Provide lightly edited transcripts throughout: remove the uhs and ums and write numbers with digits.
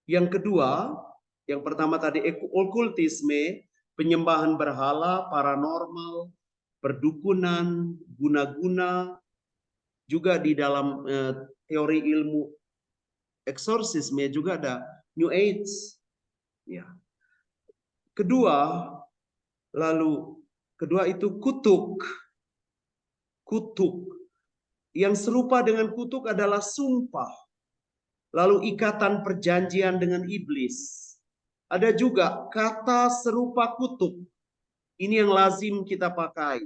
Yang kedua, yang pertama tadi okultisme, penyembahan berhala, paranormal, perdukunan, guna-guna, juga di dalam teori ilmu eksorsisme juga ada New Age. Ya. Kedua, kedua itu kutuk. Kutuk. Yang serupa dengan kutuk adalah sumpah. Lalu ikatan perjanjian dengan iblis. Ada juga kata serupa kutuk. Ini yang lazim kita pakai.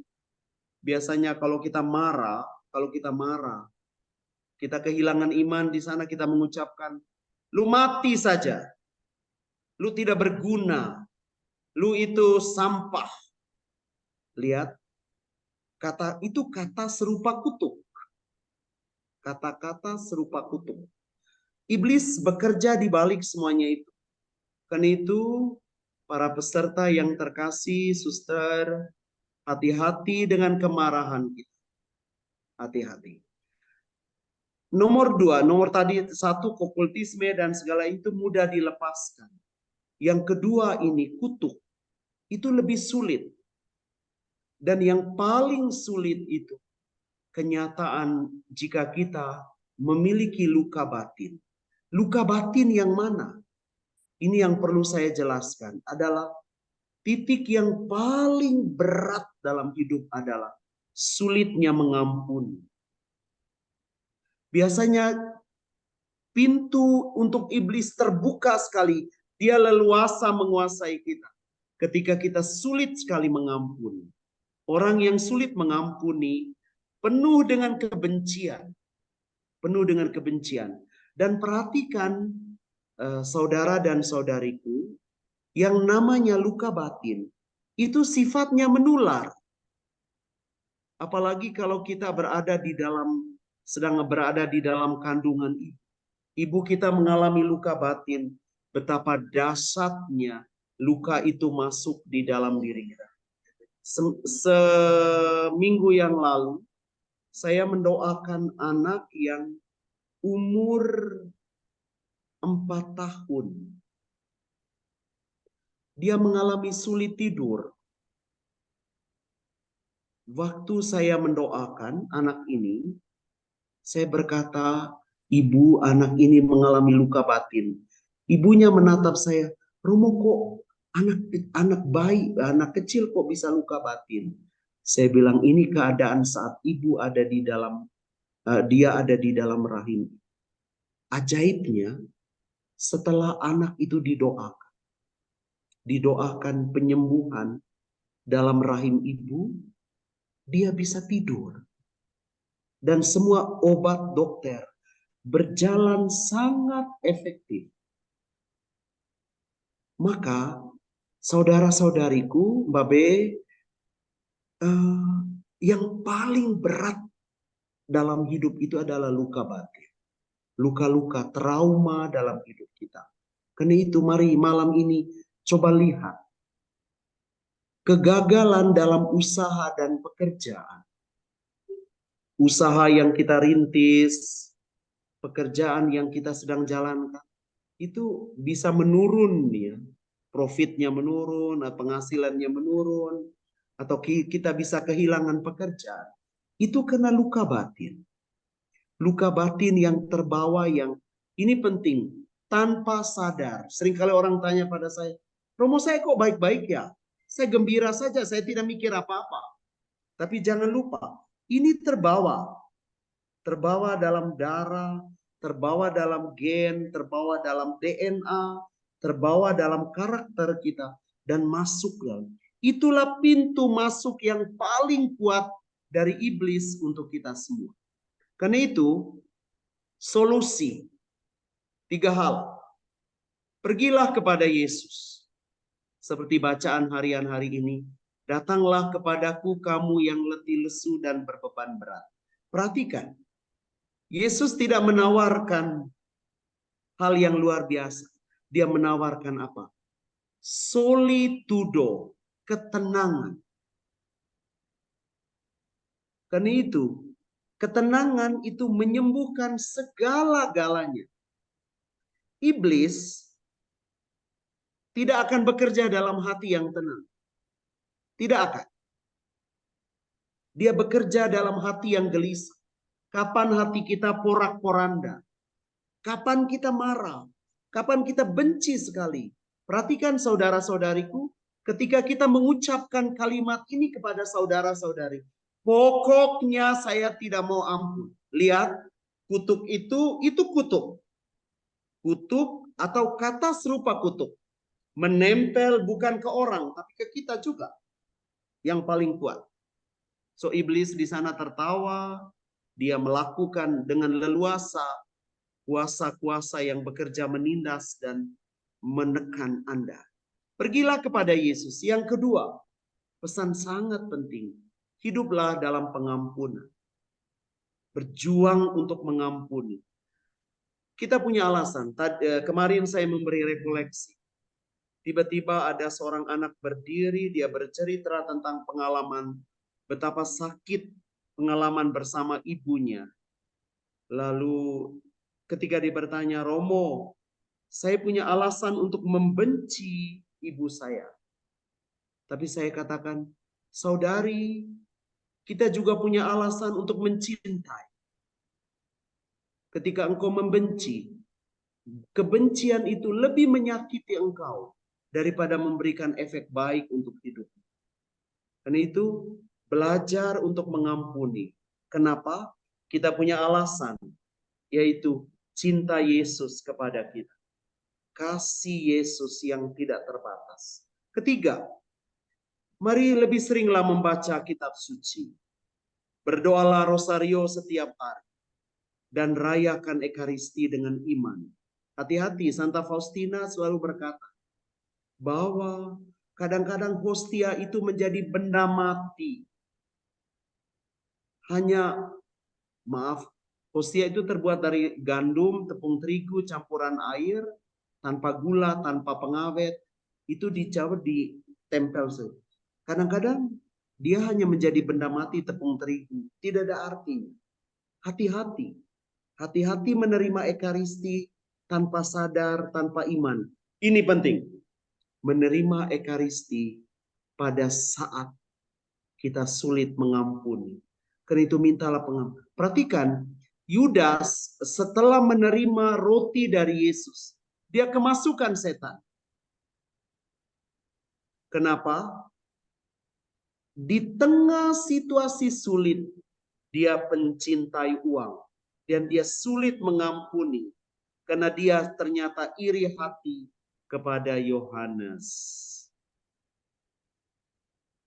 Biasanya kalau kita marah, kita kehilangan iman di sana kita mengucapkan, lu mati saja. Lu tidak berguna. Lu itu sampah. Lihat, kata serupa kutuk. Kata-kata serupa kutuk. Iblis bekerja di balik semuanya itu. Karena itu, para peserta yang terkasih, suster, hati-hati dengan kemarahan kita. Hati-hati. Nomor tadi satu, okultisme dan segala itu mudah dilepaskan. Yang kedua ini kutuk. Itu lebih sulit. Dan yang paling sulit itu kenyataan jika kita memiliki luka batin. Luka batin yang mana? Ini yang perlu saya jelaskan adalah titik yang paling berat dalam hidup adalah sulitnya mengampuni. Biasanya pintu untuk iblis terbuka sekali. Dia leluasa menguasai kita. Ketika kita sulit sekali mengampuni. Orang yang sulit mengampuni penuh dengan kebencian. Penuh dengan kebencian. Dan perhatikan saudara dan saudariku, yang namanya luka batin itu sifatnya menular. Apalagi kalau kita sedang berada di dalam kandungan ibu. Ibu kita mengalami luka batin, betapa dahsyatnya luka itu masuk di dalam diri kita. Seminggu yang lalu, saya mendoakan anak yang umur 4 tahun. Dia mengalami sulit tidur. Waktu saya mendoakan anak ini, saya berkata, ibu, anak ini mengalami luka batin. Ibunya menatap saya, Romo kok anak kecil kok bisa luka batin? Saya bilang ini keadaan saat ibu ada di dalam, dia ada di dalam rahim. Ajaibnya, setelah anak itu didoakan penyembuhan dalam rahim ibu, dia bisa tidur. Dan semua obat dokter berjalan sangat efektif. Maka saudara-saudariku, Mbak Be, yang paling berat dalam hidup itu adalah luka batin. Luka-luka, trauma dalam hidup kita. Karena itu mari malam ini coba lihat. Kegagalan dalam usaha dan pekerjaan. Usaha yang kita rintis, pekerjaan yang kita sedang jalankan, itu bisa menurun ya. Profitnya menurun, penghasilannya menurun, atau kita bisa kehilangan pekerjaan. Itu karena luka batin. Luka batin yang terbawa yang ini penting, tanpa sadar. Seringkali orang tanya pada saya, Romo saya kok baik-baik ya? Saya gembira saja, saya tidak mikir apa-apa. Tapi jangan lupa, ini terbawa dalam darah, terbawa dalam gen, terbawa dalam DNA, terbawa dalam karakter kita, dan masuk dalam. Itulah pintu masuk yang paling kuat dari iblis untuk kita semua. Karena itu, solusi 3 hal. Pergilah kepada Yesus. Seperti bacaan harian hari ini. Datanglah kepadaku kamu yang letih lesu dan berbeban berat. Perhatikan. Yesus tidak menawarkan hal yang luar biasa. Dia menawarkan apa? Solitudo, ketenangan. Karena itu, ketenangan itu menyembuhkan segala-galanya. Iblis tidak akan bekerja dalam hati yang tenang. Tidak akan. Dia bekerja dalam hati yang gelisah. Kapan hati kita porak-poranda? Kapan kita marah? Kapan kita benci sekali? Perhatikan saudara-saudariku, ketika kita mengucapkan kalimat ini kepada saudara-saudari, pokoknya saya tidak mau ampun. Lihat, kutuk itu kutuk. Kutuk atau kata serupa kutuk. Menempel bukan ke orang, tapi ke kita juga. Yang paling kuat. So iblis di sana tertawa, dia melakukan dengan leluasa kuasa-kuasa yang bekerja menindas dan menekan Anda. Pergilah kepada Yesus. Yang kedua, pesan sangat penting. Hiduplah dalam pengampunan. Berjuang untuk mengampuni. Kita punya alasan. Kemarin saya memberi rekoleksi. Tiba-tiba ada seorang anak berdiri, dia bercerita tentang pengalaman betapa sakit pengalaman bersama ibunya. Lalu ketika dia bertanya, Romo, saya punya alasan untuk membenci ibu saya. Tapi saya katakan, saudari, kita juga punya alasan untuk mencintai. Ketika engkau membenci, kebencian itu lebih menyakiti engkau daripada memberikan efek baik untuk hidup. Karena itu, belajar untuk mengampuni. Kenapa? Kita punya alasan, yaitu cinta Yesus kepada kita. Kasih Yesus yang tidak terbatas. Ketiga, mari lebih seringlah membaca kitab suci. Berdoalah rosario setiap hari. Dan rayakan Ekaristi dengan iman. Hati-hati, Santa Faustina selalu berkata bahwa kadang-kadang hostia itu menjadi benda mati. Hanya, maaf, hostia itu terbuat dari gandum, tepung terigu, campuran air, tanpa gula, tanpa pengawet. Itu dicabut, ditempel saja. Kadang-kadang dia hanya menjadi benda mati tepung terigu. Tidak ada artinya. Hati-hati. Hati-hati menerima Ekaristi tanpa sadar, tanpa iman. Ini penting. Menerima Ekaristi pada saat kita sulit mengampuni. Karena itu mintalah pengampunan. Perhatikan, Yudas setelah menerima roti dari Yesus, dia kemasukan setan. Kenapa? Di tengah situasi sulit, dia pencintai uang. Dan dia sulit mengampuni. Karena dia ternyata iri hati kepada Yohanes.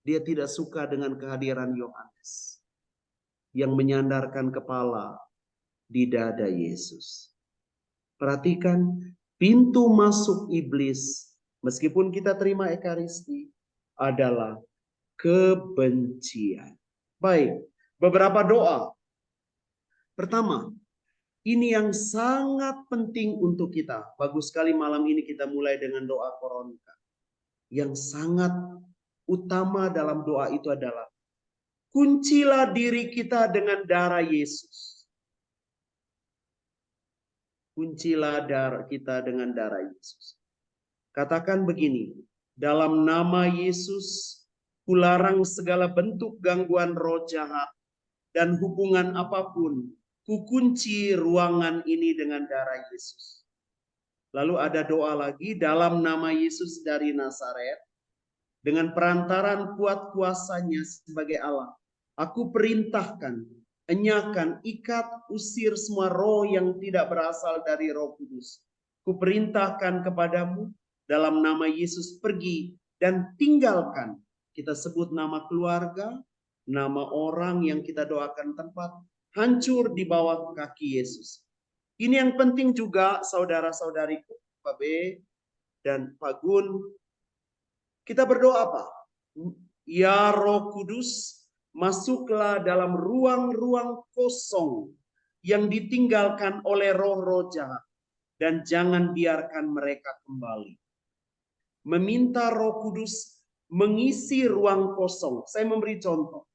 Dia tidak suka dengan kehadiran Yohanes. Yang menyandarkan kepala di dada Yesus. Perhatikan, pintu masuk iblis, meskipun kita terima Ekaristi, adalah kebencian. Baik, beberapa doa. Pertama, ini yang sangat penting untuk kita. Bagus sekali malam ini kita mulai dengan doa Koronka. Yang sangat utama dalam doa itu adalah kuncilah diri kita dengan darah Yesus. Kuncilah darah kita dengan darah Yesus. Katakan begini, dalam nama Yesus, kularang segala bentuk gangguan roh jahat dan hubungan apapun. Kukunci ruangan ini dengan darah Yesus. Lalu ada doa lagi, dalam nama Yesus dari Nazaret, dengan perantaran kuat kuasanya sebagai Allah, aku perintahkan, enyakan, ikat, usir semua roh yang tidak berasal dari Roh Kudus. Kuperintahkan kepadamu dalam nama Yesus pergi dan tinggalkan. Kita sebut nama keluarga, nama orang yang kita doakan tempat, hancur di bawah kaki Yesus. Ini yang penting juga saudara-saudariku, Pak B dan Pak Gun. Kita berdoa apa? Ya Roh Kudus, masuklah dalam ruang-ruang kosong yang ditinggalkan oleh roh-roh jahat. Dan jangan biarkan mereka kembali. Meminta Roh Kudus mengisi ruang kosong. Saya memberi contoh.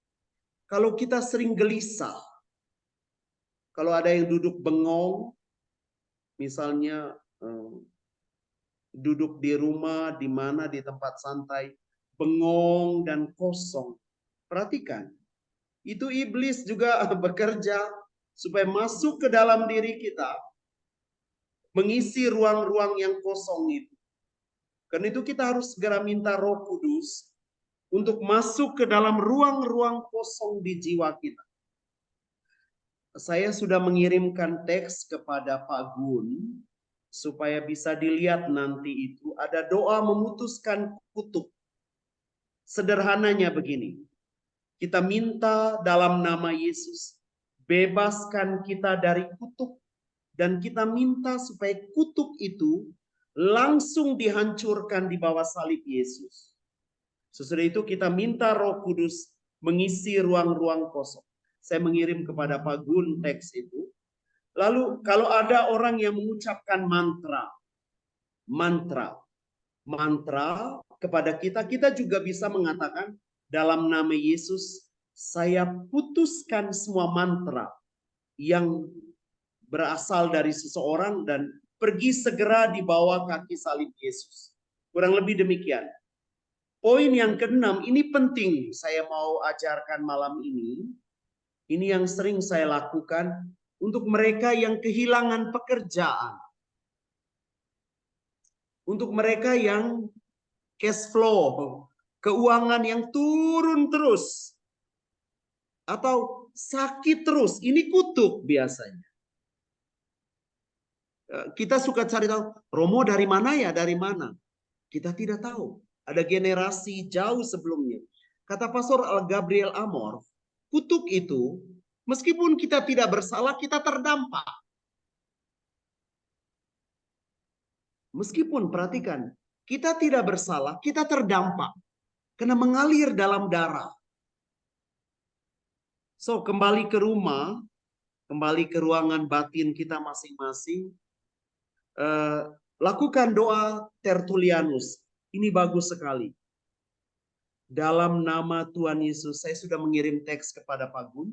Kalau kita sering gelisah, kalau ada yang duduk bengong, misalnya duduk di rumah, di mana, di tempat santai, bengong dan kosong. Perhatikan, itu iblis juga bekerja supaya masuk ke dalam diri kita, mengisi ruang-ruang yang kosong itu. Karena itu kita harus segera minta Roh Kudus untuk masuk ke dalam ruang-ruang kosong di jiwa kita. Saya sudah mengirimkan teks kepada Pak Gun supaya bisa dilihat nanti itu ada doa memutuskan kutuk. Sederhananya begini, kita minta dalam nama Yesus, bebaskan kita dari kutuk, dan kita minta supaya kutuk itu langsung dihancurkan di bawah salib Yesus. Sesudah itu kita minta Roh Kudus mengisi ruang-ruang kosong. Saya mengirim kepada Pak Gun teks itu. Lalu kalau ada orang yang mengucapkan mantra kepada kita, kita juga bisa mengatakan dalam nama Yesus, saya putuskan semua mantra yang berasal dari seseorang dan pergi segera di bawah kaki salib Yesus. Kurang lebih demikian. Poin yang keenam, ini penting saya mau ajarkan malam ini. Ini yang sering saya lakukan untuk mereka yang kehilangan pekerjaan. Untuk mereka yang cash flow, keuangan yang turun terus. Atau sakit terus, ini kutuk biasanya. Kita suka cari tahu, Romo dari mana ya, dari mana? Kita tidak tahu. Ada generasi jauh sebelumnya. Kata Pastor Gabriel Amor, kutuk itu, meskipun kita tidak bersalah, kita terdampak. Meskipun, perhatikan, kita tidak bersalah, kita terdampak. Karena mengalir dalam darah. So, kembali ke rumah, kembali ke ruangan batin kita masing-masing. Lakukan doa Tertullianus. Ini bagus sekali. Dalam nama Tuhan Yesus, saya sudah mengirim teks kepada Pak Gun.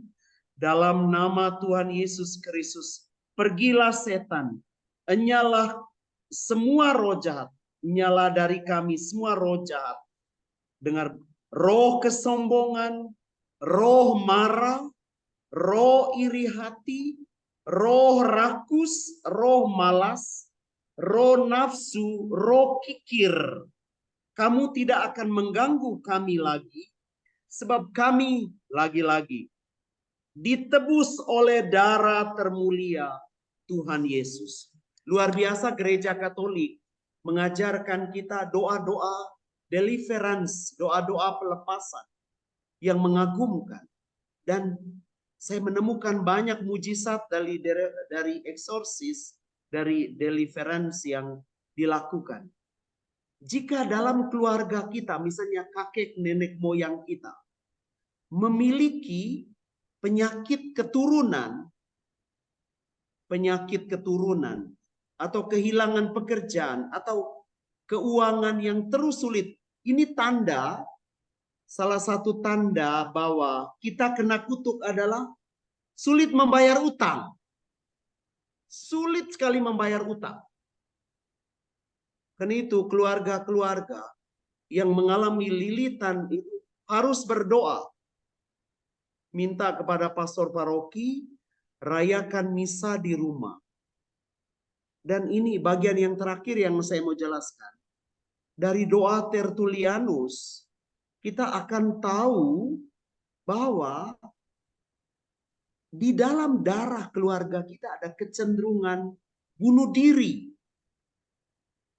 Dalam nama Tuhan Yesus Kristus, pergilah setan, enyalah semua roh jahat, nyala dari kami semua roh jahat. Dengar, roh kesombongan, roh marah, roh iri hati, roh rakus, roh malas, roh nafsu, roh kikir. Kamu tidak akan mengganggu kami lagi, sebab kami lagi-lagi ditebus oleh darah termulia Tuhan Yesus. Luar biasa gereja Katolik mengajarkan kita doa-doa deliverance, doa-doa pelepasan yang mengagumkan. Dan saya menemukan banyak mujizat dari eksorsis, dari deliverance yang dilakukan. Jika dalam keluarga kita, misalnya kakek nenek moyang kita, memiliki penyakit keturunan, atau kehilangan pekerjaan, atau keuangan yang terus sulit, ini tanda, salah satu tanda bahwa kita kena kutuk adalah sulit membayar utang. Sulit sekali membayar utang. Karena itu keluarga-keluarga yang mengalami lilitan itu harus berdoa. Minta kepada pastor paroki, rayakan misa di rumah. Dan ini bagian yang terakhir yang saya mau jelaskan. Dari doa Tertullianus, kita akan tahu bahwa di dalam darah keluarga kita ada kecenderungan bunuh diri.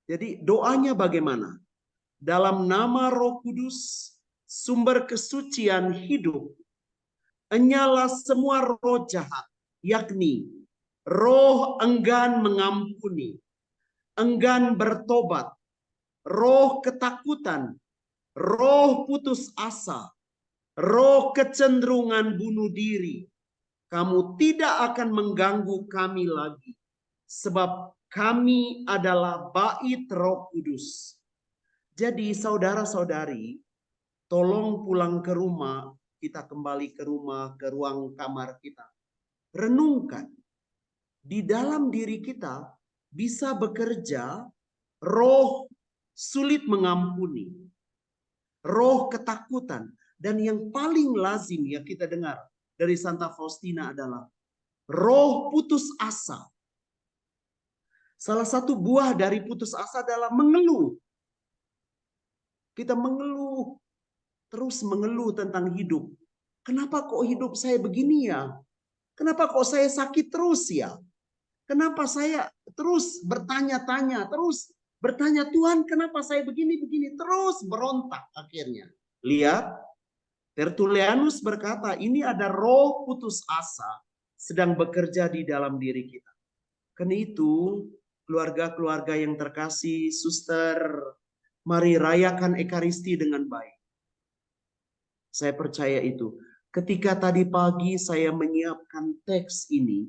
Jadi doanya bagaimana? Dalam nama Roh Kudus, sumber kesucian hidup, enyalah semua roh jahat, yakni roh enggan mengampuni, enggan bertobat, roh ketakutan, roh putus asa, roh kecenderungan bunuh diri. Kamu tidak akan mengganggu kami lagi, sebab kami adalah bait Roh Kudus. Jadi saudara-saudari, tolong pulang ke rumah, kita kembali ke rumah, ke ruang kamar kita. Renungkan, di dalam diri kita bisa bekerja roh sulit mengampuni, roh ketakutan, dan yang paling lazim yang kita dengar dari Santa Faustina adalah roh putus asa. Salah satu buah dari putus asa adalah mengeluh. Kita mengeluh, terus mengeluh tentang hidup. Kenapa kok hidup saya begini ya? Kenapa kok saya sakit terus ya? Kenapa saya terus bertanya-tanya, terus bertanya, Tuhan kenapa saya begini-begini? Terus berontak akhirnya. Lihat, Tertullianus berkata, ini ada roh putus asa sedang bekerja di dalam diri kita. Karena itu, keluarga-keluarga yang terkasih, suster, mari rayakan Ekaristi dengan baik. Saya percaya itu. Ketika tadi pagi saya menyiapkan teks ini,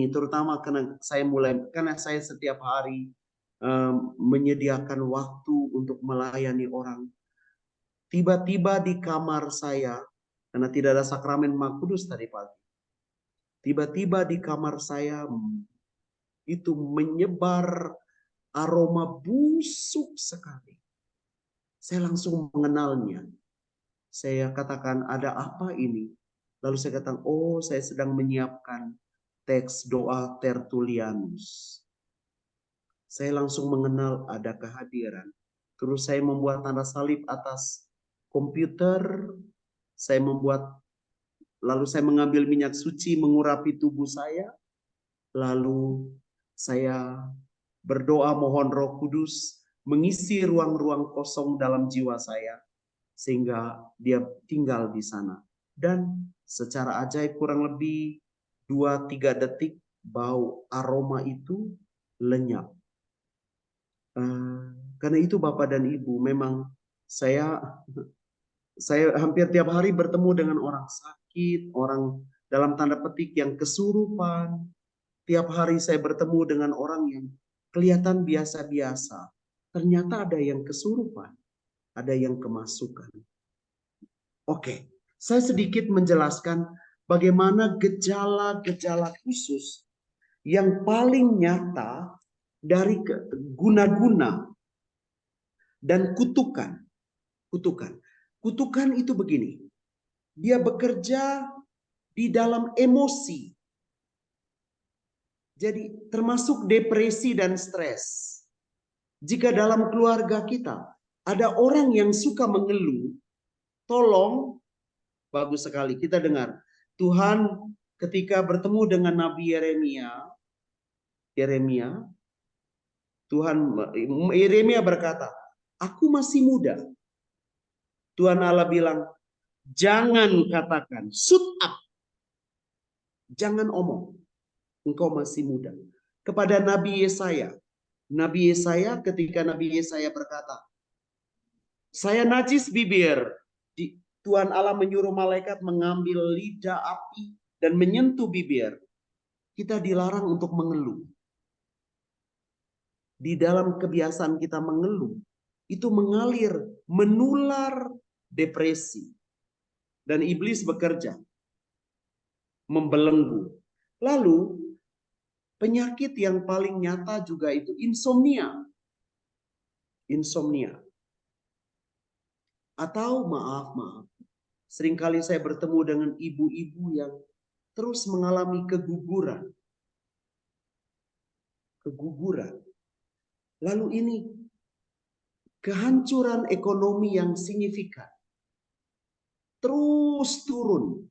terutama karena saya setiap hari menyediakan waktu untuk melayani orang. Tiba-tiba di kamar saya, karena tidak ada sakramen Maha Kudus tadi pagi. Tiba-tiba di kamar saya itu menyebar aroma busuk sekali. Saya langsung mengenalnya. Saya katakan, ada apa ini? Lalu saya katakan, oh saya sedang menyiapkan teks doa Tertullianus. Saya langsung mengenal ada kehadiran. Terus saya membuat tanda salib atas komputer. Lalu saya mengambil minyak suci mengurapi tubuh saya. Lalu saya berdoa mohon Roh Kudus mengisi ruang-ruang kosong dalam jiwa saya sehingga dia tinggal di sana. Dan secara ajaib kurang lebih 2-3 detik bau aroma itu lenyap. Karena itu Bapak dan Ibu, memang saya hampir tiap hari bertemu dengan orang sakit, orang dalam tanda petik yang kesurupan. Tiap hari saya bertemu dengan orang yang kelihatan biasa-biasa. Ternyata ada yang kesurupan, ada yang kemasukan. Oke, saya sedikit menjelaskan bagaimana gejala-gejala khusus yang paling nyata dari guna-guna dan kutukan. Kutukan itu begini. Dia bekerja di dalam emosi. Jadi termasuk depresi dan stres. Jika dalam keluarga kita ada orang yang suka mengeluh, tolong, bagus sekali kita dengar. Tuhan ketika bertemu dengan Nabi Yeremia berkata, aku masih muda. Tuhan Allah bilang, jangan katakan, shut up. Jangan omong, engkau masih muda. Kepada Nabi Yesaya ketika Nabi Yesaya berkata, saya najis bibir. Tuhan Allah menyuruh malaikat mengambil lidah api dan menyentuh bibir. Kita dilarang untuk mengeluh. Di dalam kebiasaan kita mengeluh, itu mengalir, menular depresi. Dan iblis bekerja, membelenggu. Lalu, penyakit yang paling nyata juga itu insomnia. Atau maaf, seringkali saya bertemu dengan ibu-ibu yang terus mengalami keguguran. Lalu ini kehancuran ekonomi yang signifikan. Terus turun.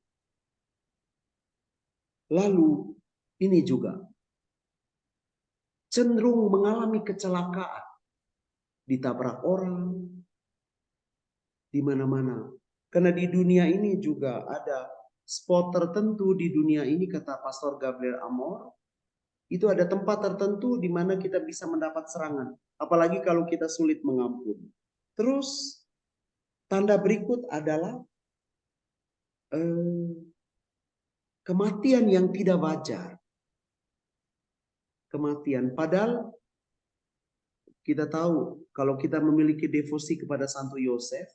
Lalu ini juga cenderung mengalami kecelakaan. Ditabrak orang di mana-mana. Karena di dunia ini juga ada spot tertentu di dunia ini, kata Pastor Gabriel Amor, itu ada tempat tertentu di mana kita bisa mendapat serangan. Apalagi kalau kita sulit mengampuni. Terus tanda berikut adalah kematian yang tidak wajar. Kematian. Padahal kita tahu kalau kita memiliki devosi kepada Santo Yosef,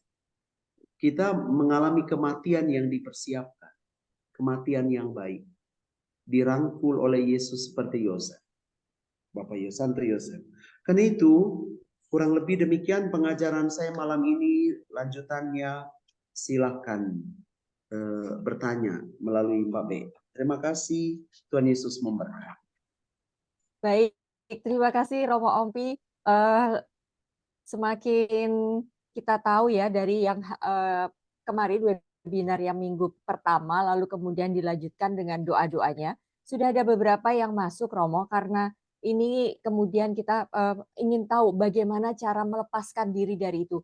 kita mengalami kematian yang dipersiapkan. Kematian yang baik. Dirangkul oleh Yesus seperti Yosef. Bapak Santo Yosef. Karena itu, kurang lebih demikian pengajaran saya malam ini. Lanjutannya silahkan bertanya melalui Mbak B. Terima kasih. Tuhan Yesus memberkati. Baik, terima kasih Romo Ompi. Eh, semakin kita tahu ya dari yang kemarin webinar yang minggu pertama, lalu kemudian dilanjutkan dengan doa-doanya. Sudah ada beberapa yang masuk, Romo, karena ini kemudian kita ingin tahu bagaimana cara melepaskan diri dari itu.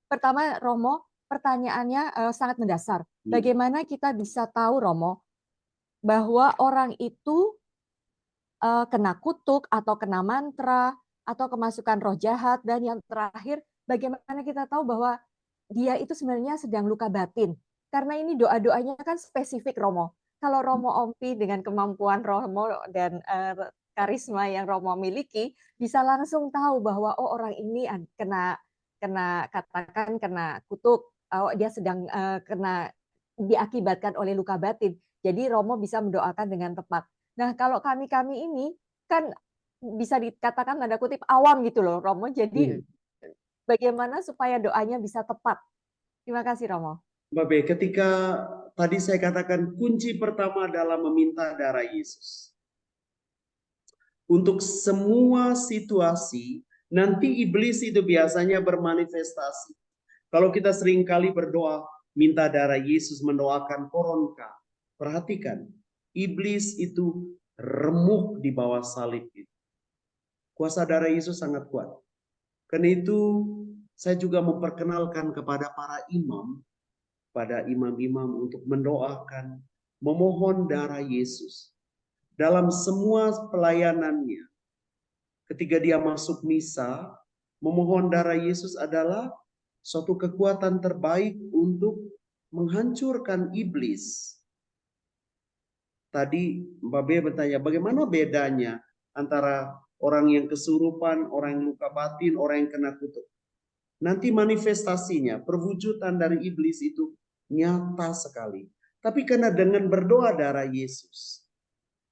Pertama, Romo, pertanyaannya sangat mendasar. Bagaimana kita bisa tahu, Romo, bahwa orang itu kena kutuk atau kena mantra atau kemasukan roh jahat, dan yang terakhir bagaimana kita tahu bahwa dia itu sebenarnya sedang luka batin, karena ini doa-doanya kan spesifik, Romo. Kalau Romo Ompi dengan kemampuan Romo dan karisma yang Romo miliki bisa langsung tahu bahwa oh orang ini kena kena katakan kena kutuk, oh dia sedang kena diakibatkan oleh luka batin. Jadi Romo bisa mendoakan dengan tepat. Nah, kalau kami-kami ini kan bisa dikatakan tanda kutip awam gitu loh, Romo. Jadi bagaimana supaya doanya bisa tepat? Terima kasih, Romo. Mbak B, ketika tadi saya katakan kunci pertama adalah meminta darah Yesus. Untuk semua situasi, nanti iblis itu biasanya bermanifestasi. Kalau kita seringkali berdoa, minta darah Yesus, mendoakan koronka. Perhatikan, iblis itu remuk di bawah salib itu. Kuasa darah Yesus sangat kuat. Karena itu, saya juga memperkenalkan kepada para imam, pada imam-imam untuk mendoakan, memohon darah Yesus. Dalam semua pelayanannya, ketika dia masuk misa, memohon darah Yesus adalah suatu kekuatan terbaik untuk menghancurkan iblis. Tadi Mbak B bertanya, bagaimana bedanya antara orang yang kesurupan, orang yang luka batin, orang yang kena kutuk? Nanti manifestasinya, perwujudan dari iblis itu nyata sekali. Tapi karena dengan berdoa darah Yesus,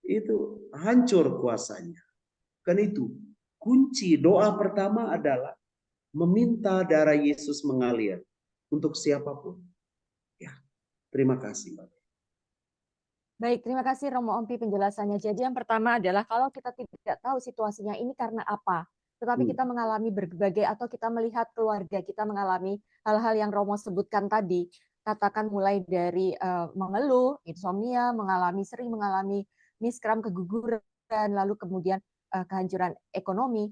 itu hancur kuasanya. Kan itu, kunci doa pertama adalah meminta darah Yesus mengalir untuk siapapun. Ya, terima kasih, Mbak. Baik, terima kasih Romo Ompi penjelasannya. Jadi yang pertama adalah kalau kita tidak tahu situasinya ini karena apa, tetapi kita mengalami berbagai atau kita melihat keluarga kita mengalami hal-hal yang Romo sebutkan tadi, katakan mulai dari mengeluh, insomnia, sering mengalami miskram, keguguran, lalu kemudian kehancuran ekonomi.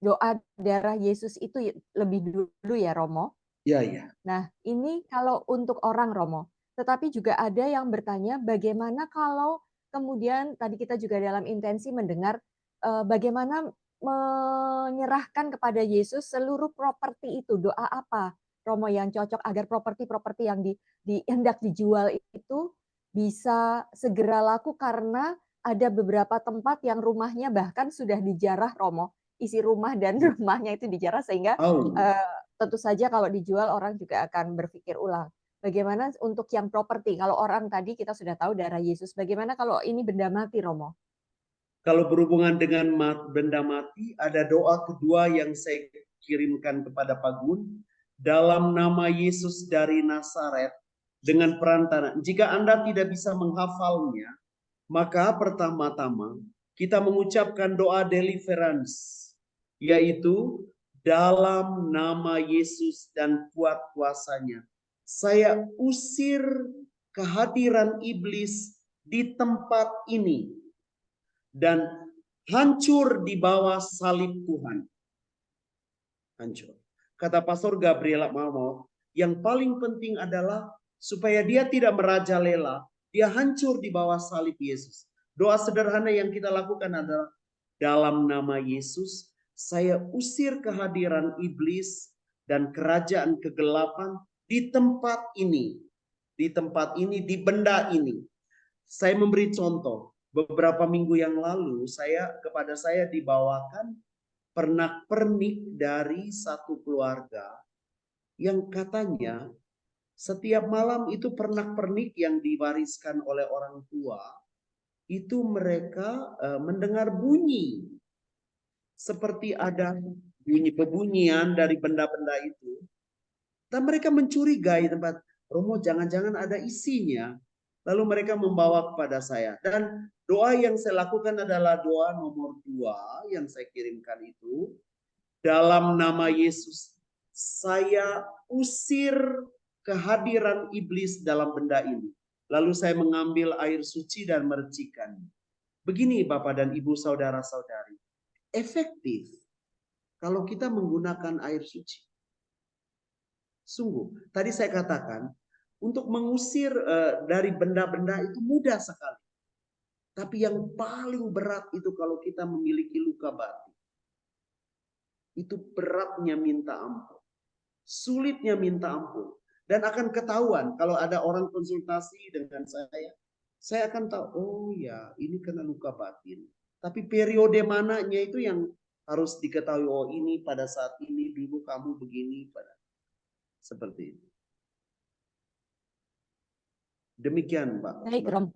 Doa darah Yesus itu lebih dulu ya, Romo. Ya, ya. Nah, ini kalau untuk orang, Romo. Tetapi juga ada yang bertanya bagaimana kalau kemudian tadi kita juga dalam intensi mendengar bagaimana menyerahkan kepada Yesus seluruh properti itu. Doa apa, Romo, yang cocok agar properti-properti yang hendak dijual itu bisa segera laku, karena ada beberapa tempat yang rumahnya bahkan sudah dijarah, Romo. Isi rumah dan rumahnya itu dijarah sehingga tentu saja kalau dijual orang juga akan berpikir ulang. Bagaimana untuk yang properti? Kalau orang tadi kita sudah tahu darah Yesus. Bagaimana kalau ini benda mati, Romo? Kalau berhubungan dengan benda mati, ada doa kedua yang saya kirimkan kepada Pak Gun. Dalam nama Yesus dari Nazaret, dengan perantara. Jika Anda tidak bisa menghafalnya, maka pertama-tama kita mengucapkan doa deliverance, yaitu dalam nama Yesus dan kuat kuasanya, saya usir kehadiran iblis di tempat ini dan hancur di bawah salib Tuhan. Hancur. Kata Pastor Gabriela Mamo, yang paling penting adalah supaya dia tidak merajalela, dia hancur di bawah salib Yesus. Doa sederhana yang kita lakukan adalah dalam nama Yesus, saya usir kehadiran iblis dan kerajaan kegelapan di tempat ini. Di tempat ini, di benda ini. Saya memberi contoh. Beberapa minggu yang lalu, kepada saya dibawakan pernak-pernik dari satu keluarga yang katanya setiap malam itu pernak-pernik yang diwariskan oleh orang tua, itu mereka mendengar bunyi seperti ada bunyi bebunyian dari benda-benda itu. Dan mereka mencurigai tempat, Romo jangan-jangan ada isinya. Lalu mereka membawa kepada saya. Dan doa yang saya lakukan adalah doa nomor 2 yang saya kirimkan itu. Dalam nama Yesus, saya usir kehadiran iblis dalam benda ini. Lalu saya mengambil air suci dan mercikannya. Begini Bapak dan Ibu saudara-saudari, efektif kalau kita menggunakan air suci. Sungguh, tadi saya katakan, untuk mengusir dari benda-benda itu mudah sekali. Tapi yang paling berat itu kalau kita memiliki luka batin. Itu beratnya minta ampun. Sulitnya minta ampun. Dan akan ketahuan kalau ada orang konsultasi dengan saya akan tahu, oh ya ini kena luka batin. Tapi periode mananya itu yang harus diketahui, oh ini pada saat ini dulu kamu begini, seperti itu. Demikian Mbak. Baik, Romo.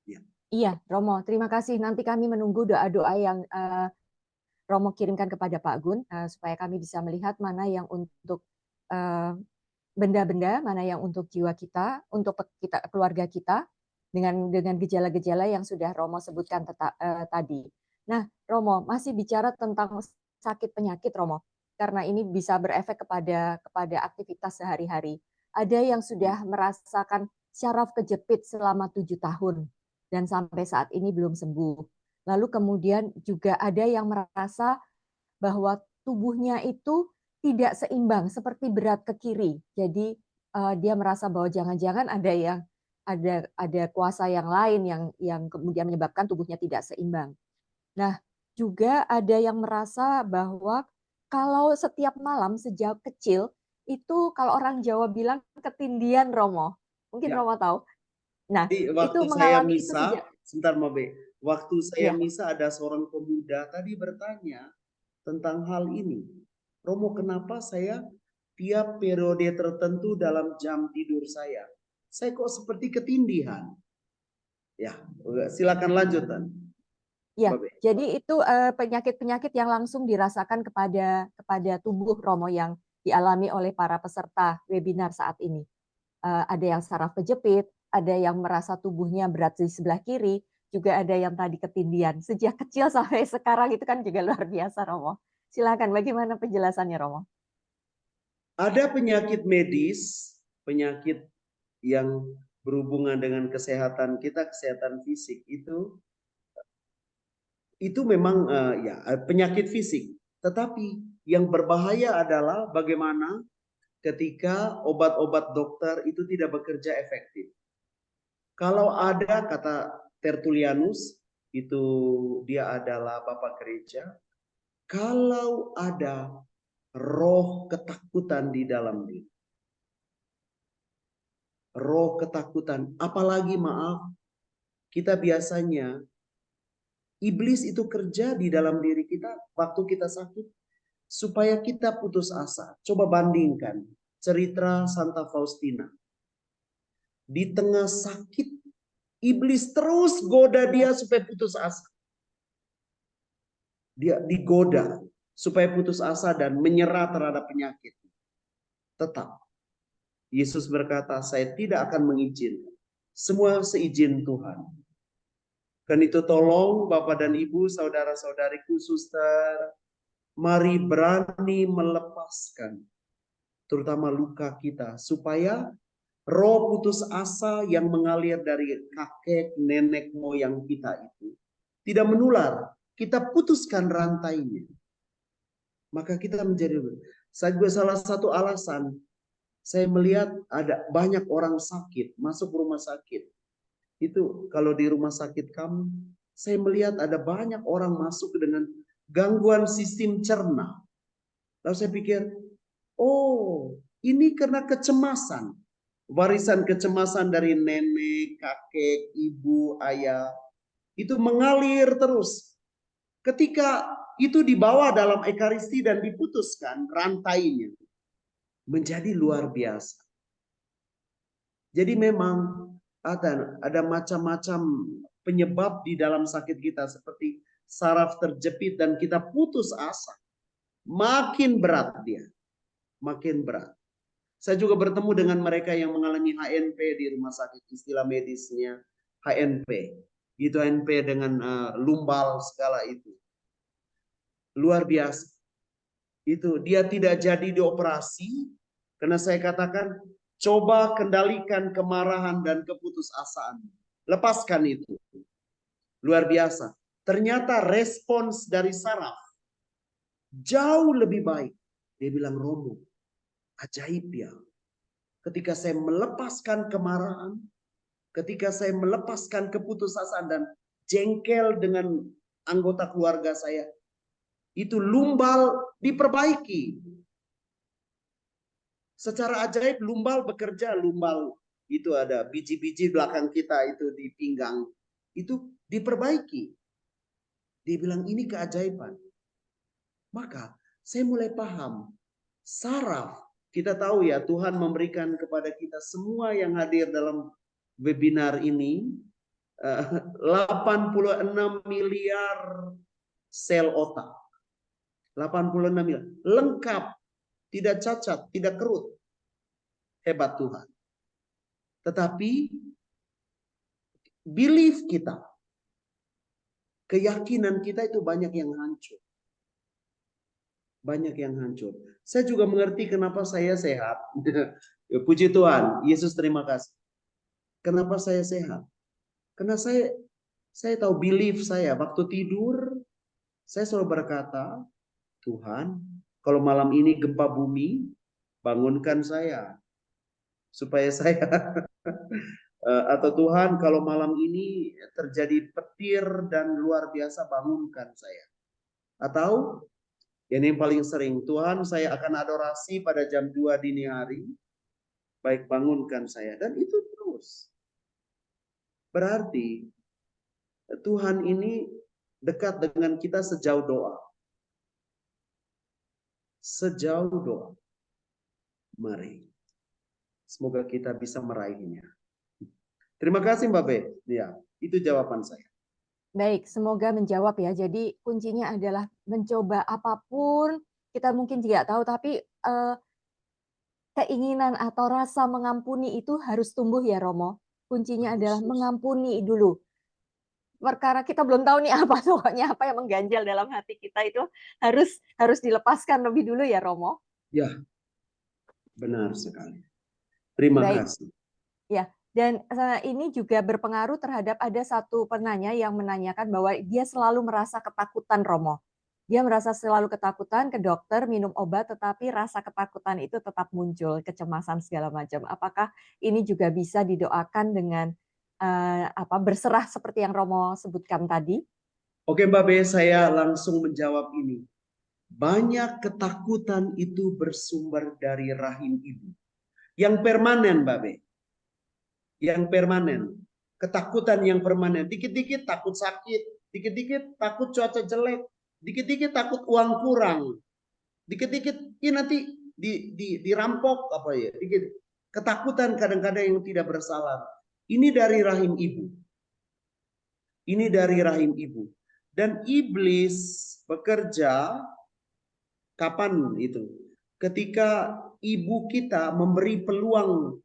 Ya. Iya, Romo, terima kasih. Nanti kami menunggu doa-doa yang Romo kirimkan kepada Pak Gun, supaya kami bisa melihat mana yang untuk benda-benda, mana yang untuk jiwa kita, untuk kita, keluarga kita, dengan gejala-gejala yang sudah Romo sebutkan tadi. Nah, Romo, masih bicara tentang sakit penyakit, Romo, karena ini bisa berefek kepada aktivitas sehari-hari. Ada yang sudah merasakan syaraf kejepit selama 7 tahun dan sampai saat ini belum sembuh. Lalu kemudian juga ada yang merasa bahwa tubuhnya itu tidak seimbang, seperti berat ke kiri. Jadi dia merasa bahwa jangan-jangan ada kuasa yang lain yang kemudian menyebabkan tubuhnya tidak seimbang. Nah, juga ada yang merasa bahwa kalau setiap malam sejak kecil itu, kalau orang Jawa bilang ketindian, Romo. Mungkin Ya. Romo tahu. Nah, Di itu waktu saya mengalami itu misa, sejak sebentar Mabe, waktu saya ya. misa ada seorang pemuda tadi bertanya tentang hal ini. Romo, kenapa saya tiap periode tertentu dalam jam tidur saya kok seperti ketindihan? Ya, silakan lanjutkan. Ya, jadi itu penyakit-penyakit yang langsung dirasakan kepada tubuh Romo yang dialami oleh para peserta webinar saat ini. Ada yang saraf kejepit, ada yang merasa tubuhnya berat di sebelah kiri, juga ada yang tadi ketindian. Sejak kecil sampai sekarang itu kan juga luar biasa, Romo. Silakan, bagaimana penjelasannya, Romo? Ada penyakit medis, penyakit yang berhubungan dengan kesehatan kita, kesehatan fisik itu memang ya penyakit fisik. Tetapi yang berbahaya adalah bagaimana ketika obat-obat dokter itu tidak bekerja efektif. Kalau ada, kata Tertullianus, itu dia adalah Bapak Gereja, kalau ada roh ketakutan di dalam diri. Roh ketakutan, apalagi maaf, kita biasanya iblis itu kerja di dalam diri kita waktu kita sakit supaya kita putus asa. Coba bandingkan cerita Santa Faustina. Di tengah sakit, iblis terus goda dia supaya putus asa. Dia digoda supaya putus asa dan menyerah terhadap penyakit. Tetap Yesus berkata, saya tidak akan mengizinkan. Semua seizin Tuhan. Dan itu tolong Bapak dan Ibu, saudara-saudariku, suster, mari berani melepaskan terutama luka kita, supaya roh putus asa yang mengalir dari kakek nenek moyang kita itu tidak menular. Kita putuskan rantainya. Maka kita menjadi, salah satu alasan saya melihat ada banyak orang sakit masuk rumah sakit. Itu kalau di rumah sakit kami, saya melihat ada banyak orang masuk dengan gangguan sistem cerna. Lalu saya pikir, oh ini karena kecemasan. Warisan kecemasan dari nenek, kakek, ibu, ayah. Itu mengalir terus. Ketika itu dibawa dalam ekaristi dan diputuskan rantainya. Menjadi luar biasa. Jadi memang ada macam-macam penyebab di dalam sakit kita, seperti saraf terjepit dan kita putus asa, makin berat dia, makin berat. Saya juga bertemu dengan mereka yang mengalami HNP di rumah sakit, istilah medisnya HNP. Itu HNP dengan lumbal segala itu. Luar biasa. Itu dia tidak jadi dioperasi karena saya katakan coba kendalikan kemarahan dan keputusasaan. Lepaskan itu. Luar biasa. Ternyata respons dari saraf jauh lebih baik. Dia bilang, Romo, ajaib ya. Ketika saya melepaskan kemarahan, ketika saya melepaskan keputusasaan dan jengkel dengan anggota keluarga saya, itu lumbal diperbaiki. Secara ajaib lumbal bekerja, lumbal itu ada biji-biji belakang kita itu di pinggang, itu diperbaiki. Dia bilang ini keajaiban. Maka saya mulai paham, saraf, kita tahu ya Tuhan memberikan kepada kita semua yang hadir dalam webinar ini 86 miliar sel otak. 86 miliar. Lengkap, tidak cacat, tidak kerut. Hebat Tuhan. Tetapi belief kita, keyakinan kita itu banyak yang hancur. Banyak yang hancur. Saya juga mengerti kenapa saya sehat. Puji Tuhan, Yesus terima kasih. Kenapa saya sehat? Karena saya tahu belief saya. Waktu tidur, saya selalu berkata, Tuhan, kalau malam ini gempa bumi, bangunkan saya. Supaya saya, atau Tuhan, kalau malam ini terjadi petir dan luar biasa, bangunkan saya. Atau, ini yang paling sering, Tuhan saya akan adorasi pada jam 2 dini hari, baik bangunkan saya. Dan itu terus. Berarti, Tuhan ini dekat dengan kita sejauh doa. Sejauh doa. Mari. Semoga kita bisa meraihnya. Terima kasih Mbak Be. Ya, itu jawaban saya. Baik, semoga menjawab ya. Jadi kuncinya adalah mencoba apapun, kita mungkin tidak tahu, tapi keinginan atau rasa mengampuni itu harus tumbuh ya Romo. Kuncinya adalah mengampuni dulu. Perkara kita belum tahu nih apa pokoknya apa yang mengganjal dalam hati kita itu harus dilepaskan lebih dulu ya Romo. Ya, benar sekali. Terima Baik. kasih. Ya, dan ini juga berpengaruh terhadap ada satu penanya yang menanyakan bahwa dia selalu merasa ketakutan Romo. Dia merasa selalu ketakutan ke dokter, minum obat, tetapi rasa ketakutan itu tetap muncul, kecemasan segala macam. Apakah ini juga bisa didoakan dengan berserah seperti yang Romo sebutkan tadi? Oke Mbak Be, saya langsung menjawab ini. Banyak ketakutan itu bersumber dari rahim ibu. Yang permanen Mbak Be. Yang permanen. Ketakutan yang permanen. Dikit-dikit takut sakit. Dikit-dikit takut cuaca jelek. Dikit-dikit takut uang kurang. Dikit-dikit ya nanti dirampok apa ya. Dikit. Ketakutan kadang-kadang yang tidak bersalah. Ini dari rahim ibu. Ini dari rahim ibu. Dan iblis bekerja kapan itu? Ketika ibu kita memberi peluang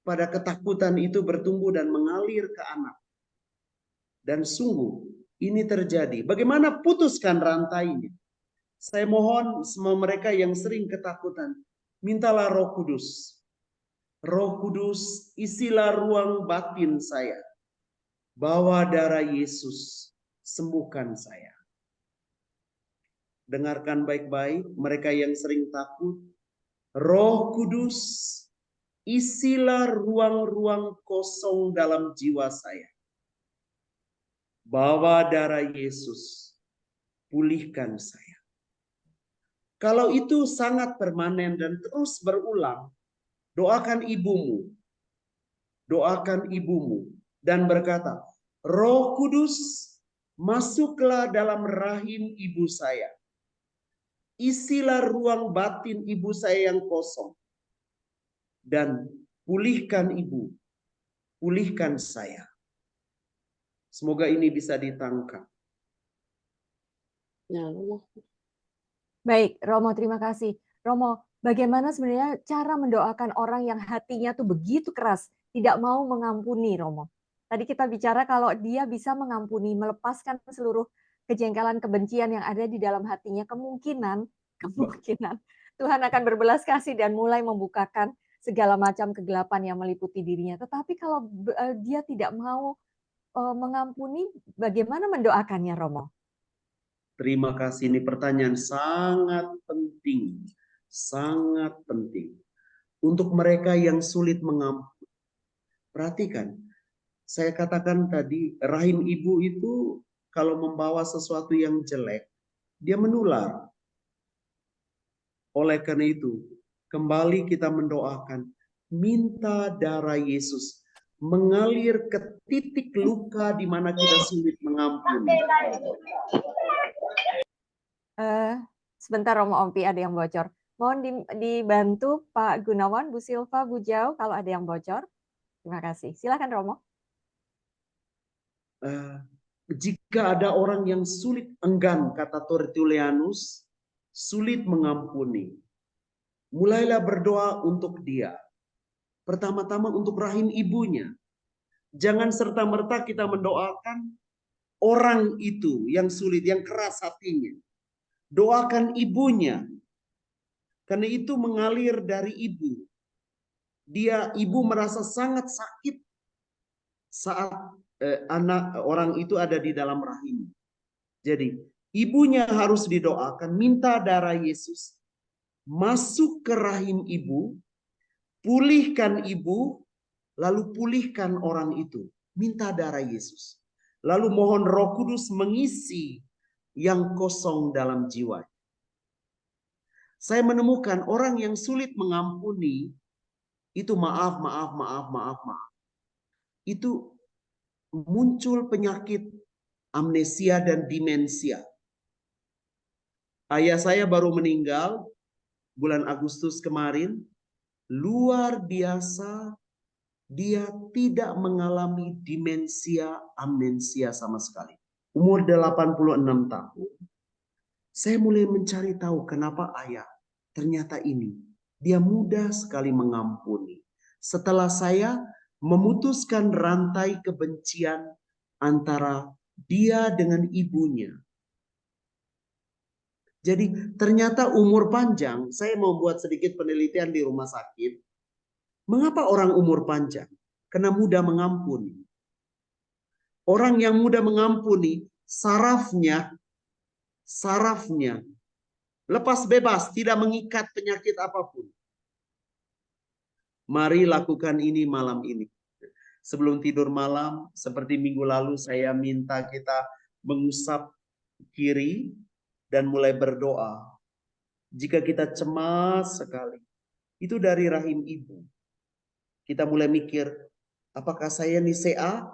pada ketakutan itu bertumbuh dan mengalir ke anak. Dan sungguh ini terjadi. Bagaimana putuskan rantainya? Saya mohon semua mereka yang sering ketakutan, mintalah Roh Kudus. Roh Kudus, isilah ruang batin saya. Bawa darah Yesus, sembuhkan saya. Dengarkan baik-baik, mereka yang sering takut. Roh Kudus, isilah ruang-ruang kosong dalam jiwa saya. Bawa darah Yesus, pulihkan saya. Kalau itu sangat permanen dan terus berulang, doakan ibumu. Doakan ibumu dan berkata, Roh Kudus, masuklah dalam rahim ibu saya. Isilah ruang batin ibu saya yang kosong. Dan pulihkan ibu. Pulihkan saya. Semoga ini bisa ditangkap. Baik, Romo, terima kasih. Romo, bagaimana sebenarnya cara mendoakan orang yang hatinya tuh begitu keras, tidak mau mengampuni, Romo? Tadi kita bicara kalau dia bisa mengampuni, melepaskan seluruh kejengkelan, kebencian yang ada di dalam hatinya, kemungkinan Tuhan akan berbelas kasih dan mulai membukakan segala macam kegelapan yang meliputi dirinya. Tetapi kalau dia tidak mau mengampuni, bagaimana mendoakannya, Romo? Terima kasih, ini pertanyaan sangat penting. Sangat penting. Untuk mereka yang sulit mengampuni. Perhatikan, saya katakan tadi, rahim ibu itu kalau membawa sesuatu yang jelek, dia menular. Oleh karena itu, kembali kita mendoakan, minta darah Yesus mengalir ke titik luka di mana kita sulit mengampuni. Sebentar Romo Ompi, ada yang bocor. Mohon dibantu Pak Gunawan, Bu Silva, Bu Jau, kalau ada yang bocor. Terima kasih. Silakan Romo. Jika ada orang yang sulit enggan, kata Tertullianus, sulit mengampuni, mulailah berdoa untuk dia. Pertama-tama untuk rahim ibunya. Jangan serta-merta kita mendoakan orang itu yang sulit, yang keras hatinya. Doakan ibunya. Karena itu mengalir dari ibu. Ibu merasa sangat sakit saat anak orang itu ada di dalam rahim. Jadi ibunya harus didoakan, minta darah Yesus masuk ke rahim ibu, pulihkan ibu, lalu pulihkan orang itu. Minta darah Yesus. Lalu mohon Roh Kudus mengisi yang kosong dalam jiwa. Saya menemukan orang yang sulit mengampuni itu maaf. Itu muncul penyakit amnesia dan demensia. Ayah saya baru meninggal bulan Agustus kemarin. Luar biasa, dia tidak mengalami demensia, amnesia sama sekali. Umur 86 tahun. Saya mulai mencari tahu kenapa ayah. Ternyata ini, dia mudah sekali mengampuni. Setelah saya memutuskan rantai kebencian antara dia dengan ibunya. Jadi ternyata umur panjang, saya mau buat sedikit penelitian di rumah sakit. Mengapa orang umur panjang? Karena mudah mengampuni. Orang yang mudah mengampuni, sarafnya lepas bebas, tidak mengikat penyakit apapun. Mari lakukan ini malam ini. Sebelum tidur malam, seperti minggu lalu saya minta kita mengusap kiri dan mulai berdoa. Jika kita cemas sekali, itu dari rahim ibu. Kita mulai mikir, apakah saya ini CA,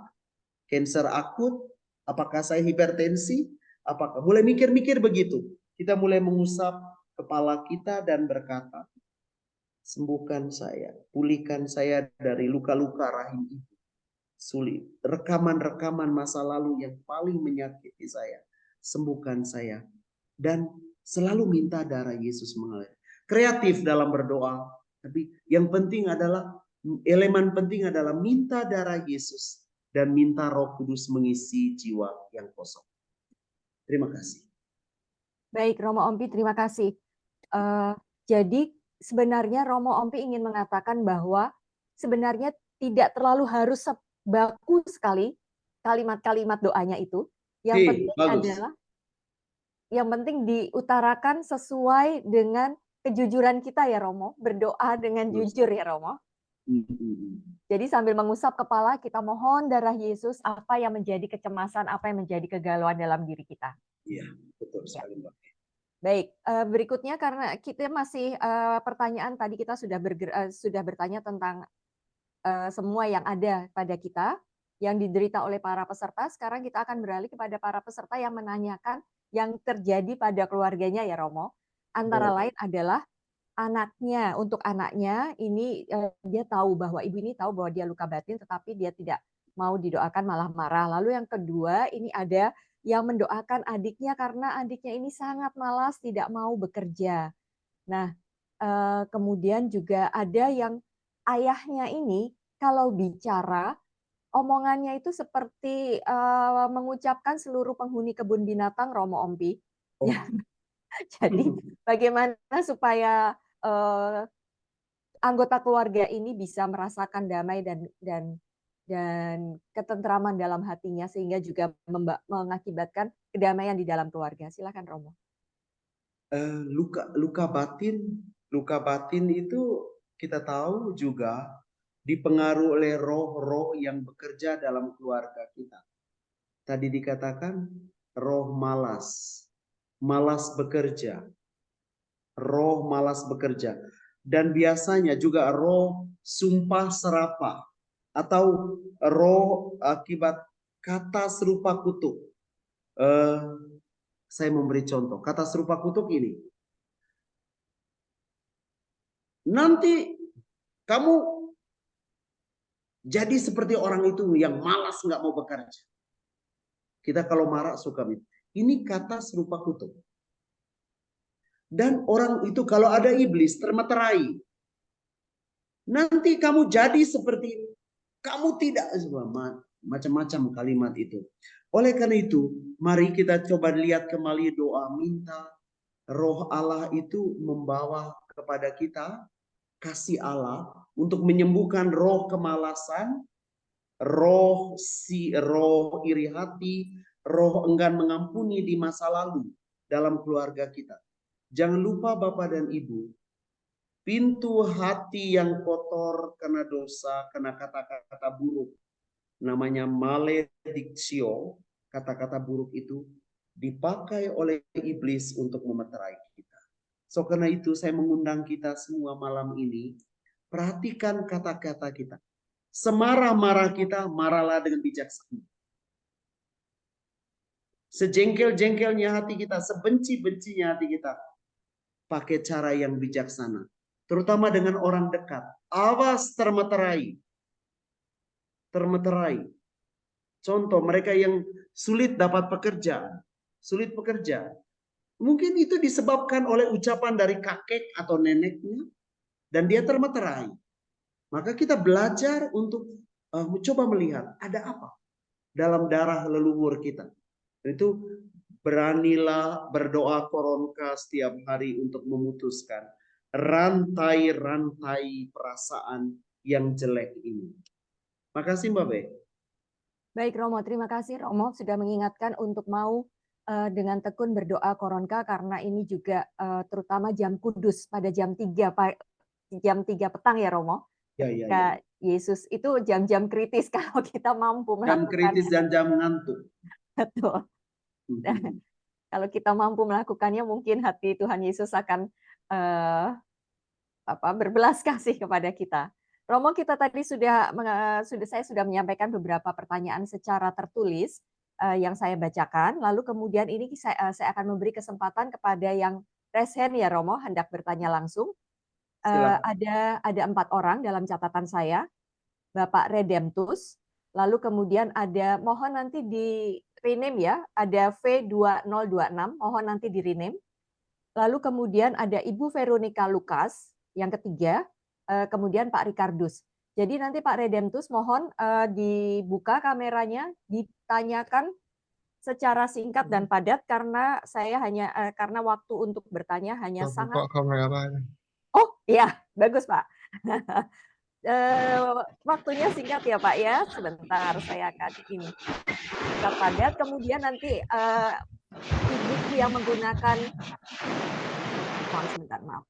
kanker akut, apakah saya hipertensi, apakah mulai mikir-mikir begitu. Kita mulai mengusap kepala kita dan berkata, sembuhkan saya, pulihkan saya dari luka-luka rahim ibu. Sulit, rekaman-rekaman masa lalu yang paling menyakiti saya, sembuhkan saya. Dan selalu minta darah Yesus mengalir. Kreatif dalam berdoa, tapi yang penting adalah, elemen penting adalah minta darah Yesus dan minta Roh Kudus mengisi jiwa yang kosong. Terima kasih. Baik, Romo Ompi, terima kasih. Jadi sebenarnya Romo Ompi ingin mengatakan bahwa sebenarnya tidak terlalu harus baku sekali kalimat-kalimat doanya itu. Yang penting diutarakan sesuai dengan kejujuran kita ya Romo, berdoa dengan jujur ya Romo. Jadi sambil mengusap kepala kita mohon darah Yesus apa yang menjadi kecemasan, apa yang menjadi kegalauan dalam diri kita. Iya, betul sekali Mbak. Baik, berikutnya karena kita masih pertanyaan tadi kita sudah bertanya tentang semua yang ada pada kita, yang diderita oleh para peserta. Sekarang kita akan beralih kepada para peserta yang menanyakan yang terjadi pada keluarganya ya Romo. Antara lain adalah anaknya. Untuk anaknya ini dia tahu bahwa ibu ini tahu bahwa dia luka batin, tetapi dia tidak mau didoakan malah marah. Lalu yang kedua ini ada yang mendoakan adiknya karena adiknya ini sangat malas, tidak mau bekerja. Nah, kemudian juga ada yang ayahnya ini kalau bicara, omongannya itu seperti mengucapkan seluruh penghuni kebun binatang, Romo Ompi. Ya, Oh. jadi bagaimana supaya anggota keluarga ini bisa merasakan damai dan ketentraman dalam hatinya sehingga juga mengakibatkan kedamaian di dalam keluarga. Silakan Romo. Luka batin itu kita tahu juga dipengaruhi oleh roh-roh yang bekerja dalam keluarga kita. Tadi dikatakan roh malas bekerja, roh malas bekerja. Dan biasanya juga roh sumpah serapah atau roh akibat kata serupa kutuk. Saya memberi contoh. Kata serupa kutuk ini. Nanti kamu jadi seperti orang itu yang malas nggak mau bekerja. Kita kalau marah suka gitu. Ini kata serupa kutuk. Dan orang itu kalau ada iblis termeterai. Nanti kamu jadi seperti ini. Kamu tidak, macam-macam kalimat itu. Oleh karena itu, mari kita coba lihat kembali doa minta roh Allah itu membawa kepada kita kasih Allah untuk menyembuhkan roh kemalasan, roh iri hati, roh enggan mengampuni di masa lalu dalam keluarga kita. Jangan lupa Bapak dan Ibu, pintu hati yang kotor karena dosa, karena kata-kata buruk, namanya malediksio, kata-kata buruk itu dipakai oleh iblis untuk memeterai kita. So karena itu saya mengundang kita semua malam ini, perhatikan kata-kata kita. Semarah-marah kita, marahlah dengan bijaksana. Sejengkel-jengkelnya hati kita, sebenci-bencinya hati kita, pakai cara yang bijaksana. Terutama dengan orang dekat. Awas termeterai. Termeterai. Contoh mereka yang sulit dapat pekerjaan. Sulit bekerja. Mungkin itu disebabkan oleh ucapan dari kakek atau neneknya. Dan dia termeterai. Maka kita belajar untuk mencoba melihat ada apa dalam darah leluhur kita. Itu beranilah berdoa koronka setiap hari untuk memutuskan rantai-rantai perasaan yang jelek ini. Makasih Mbak Be. Baik Romo, terima kasih Romo sudah mengingatkan untuk mau dengan tekun berdoa koronka karena ini juga terutama jam kudus pada jam 3 petang ya Romo. Ketika Yesus itu jam-jam kritis kalau kita mampu jam kritis melakukannya. dan jam ngantuk. Betul. Kalau kita mampu melakukannya mungkin hati Tuhan Yesus akan berbelas kasih kepada kita. Romo, kita tadi saya sudah menyampaikan beberapa pertanyaan secara tertulis yang saya bacakan. Lalu kemudian ini saya akan memberi kesempatan kepada yang raise hand ya Romo, hendak bertanya langsung. Ada 4 orang dalam catatan saya. Bapak Redemptus, lalu kemudian ada, mohon nanti di rename ya, ada V2026, mohon nanti di rename. Lalu kemudian ada Ibu Veronica Lukas, yang ketiga, kemudian Pak Ricardus. Jadi nanti Pak Redemptus mohon dibuka kameranya, ditanyakan secara singkat dan padat karena saya karena waktu untuk bertanya hanya sangat. Buka kameranya. Oh iya, bagus Pak. Waktunya singkat ya Pak ya, sebentar saya akan ini singkat padat. Kemudian nanti ibu yang menggunakan maaf.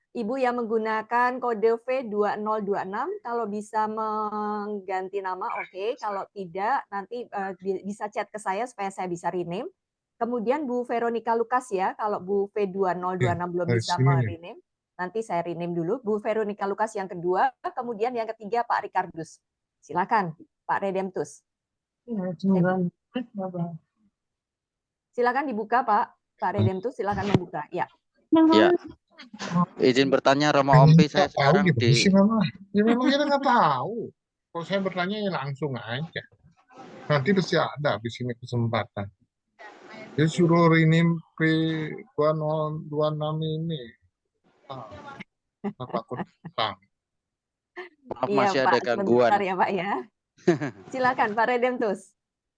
Ibu yang menggunakan kode V2026 kalau bisa mengganti nama oke. Kalau tidak nanti bisa chat ke saya supaya saya bisa rename. Kemudian Bu Veronica Lukas ya, kalau Bu V2026 belum bisa merename, nanti saya rename dulu. Bu Veronica Lukas yang kedua, kemudian yang ketiga Pak Ricardus. Silakan Pak Redemptus. Silakan dibuka Pak Redemptus, silakan membuka. Ya. Ya. Izin bertanya Romo Ompi, saya sekarang di. Ya memang kita nggak tahu. Kalau saya bertanya ya langsung aja. Nanti pasti ada di sini kesempatan. Dia suruh rename P2026 ini. Ah, takut utang. Maaf Iya masih Pak, ada gangguan. sebentar ya Pak ya. Silakan Pak Redemptus.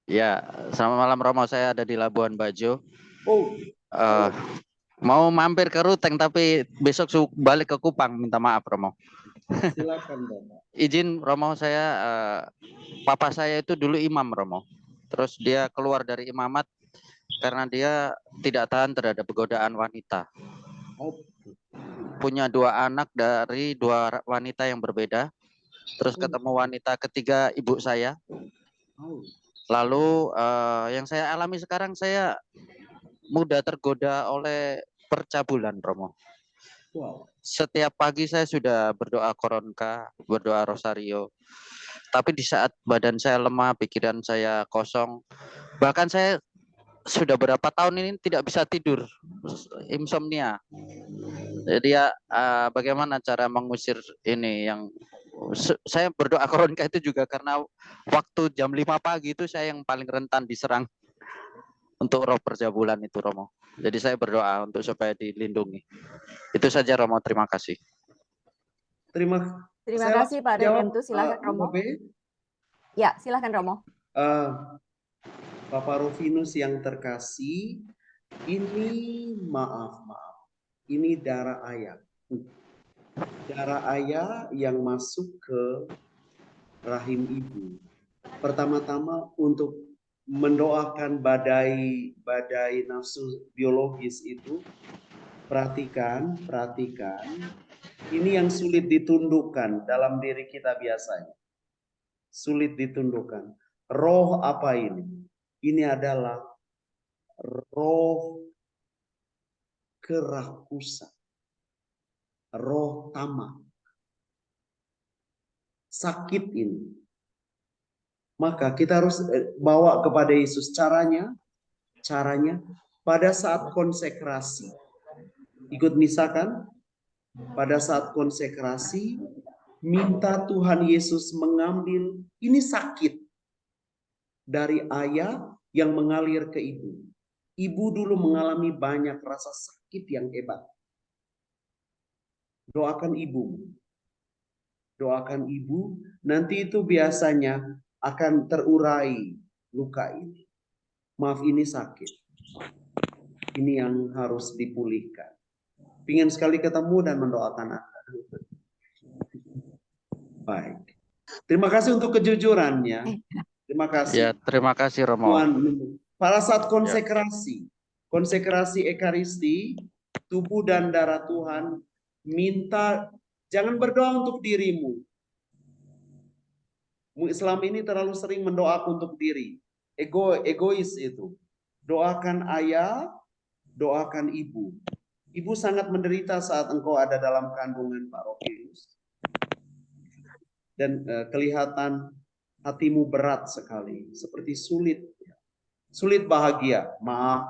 Ya, selamat malam Romo, saya ada di Labuan Bajo. Oh, Eh, mau mampir ke Ruteng tapi besok balik ke Kupang, minta maaf Romo. silakan Bapak. Izin Romo, saya papa saya itu dulu imam Romo. Terus dia keluar dari imamat karena dia tidak tahan terhadap godaan wanita. Oh, Punya 2 anak dari 2 wanita yang berbeda. Terus ketemu wanita ketiga ibu saya. oh, Lalu yang saya alami sekarang, saya mudah tergoda oleh percabulan Romo. wow. Setiap pagi saya sudah berdoa koronka, berdoa rosario. Tapi di saat badan saya lemah, pikiran saya kosong, bahkan saya sudah berapa tahun ini tidak bisa tidur, insomnia. Jadi ya bagaimana cara mengusir ini yang saya berdoa koronka itu juga karena waktu jam 5 pagi itu saya yang paling rentan diserang untuk roh percabulan itu Romo. Jadi saya berdoa untuk supaya dilindungi. Itu saja Romo, terima kasih. Terima Terima kasih Pak jawab, Redemptus. Silakan Romo. Bapak. Ya, silakan Romo. Bapak Rufinus yang terkasih, ini maaf, ini darah ayah. Darah ayah yang masuk ke rahim ibu. Pertama-tama untuk mendoakan badai nafsu biologis itu, perhatikan. Ini yang sulit ditundukkan dalam diri kita biasanya. Sulit ditundukkan. Roh apa ini? Ini adalah roh kerakusan. Roh tamak. Sakit ini. Maka kita harus bawa kepada Yesus. Caranya pada saat konsekrasi. Ikut misalkan pada saat konsekrasi minta Tuhan Yesus mengambil, ini sakit dari ayah yang mengalir ke ibu. Ibu dulu mengalami banyak rasa sakit yang hebat. Doakan ibu. Doakan ibu, nanti itu biasanya akan terurai luka ini. Maaf, ini sakit. Ini yang harus dipulihkan. Pingin sekali ketemu dan mendoakan Anda. Baik. Terima kasih untuk kejujurannya. Terima kasih. Ya, terima kasih Romo. Tuhan, pada saat konsekrasi Ekaristi, tubuh dan darah Tuhan, minta jangan berdoa untuk dirimu. Islam ini terlalu sering mendoakan untuk diri. Egois itu. Doakan ayah, doakan ibu. Ibu sangat menderita saat engkau ada dalam kandungan Pak Rofius. Dan kelihatan hatimu berat sekali. Seperti sulit. Sulit bahagia. Maaf.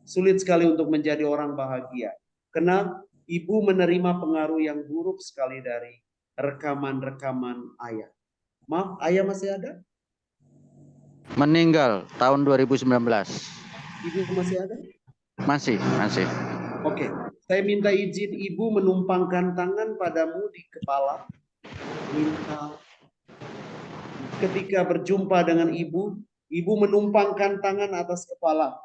Sulit sekali untuk menjadi orang bahagia. Karena ibu menerima pengaruh yang buruk sekali dari rekaman-rekaman ayah. Maaf, ayah masih ada? Meninggal tahun 2019. Ibu masih ada? Masih. Oke, saya minta izin ibu menumpangkan tangan padamu di kepala. Minta ketika berjumpa dengan ibu menumpangkan tangan atas kepala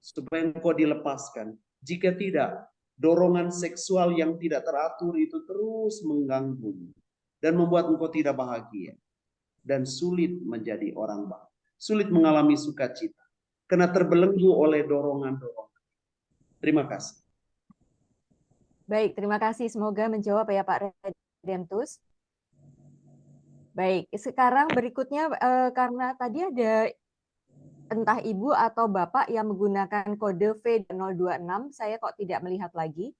supaya engkau dilepaskan. Jika tidak, dorongan seksual yang tidak teratur itu terus mengganggu dan membuat engkau tidak bahagia dan sulit menjadi orang bahagia, sulit mengalami sukacita karena terbelenggu oleh dorongan-dorongan. Terima kasih. Baik, terima kasih. Semoga menjawab ya Pak Redemptus. Baik, sekarang berikutnya karena tadi ada entah ibu atau bapak yang menggunakan kode V026, saya kok tidak melihat lagi.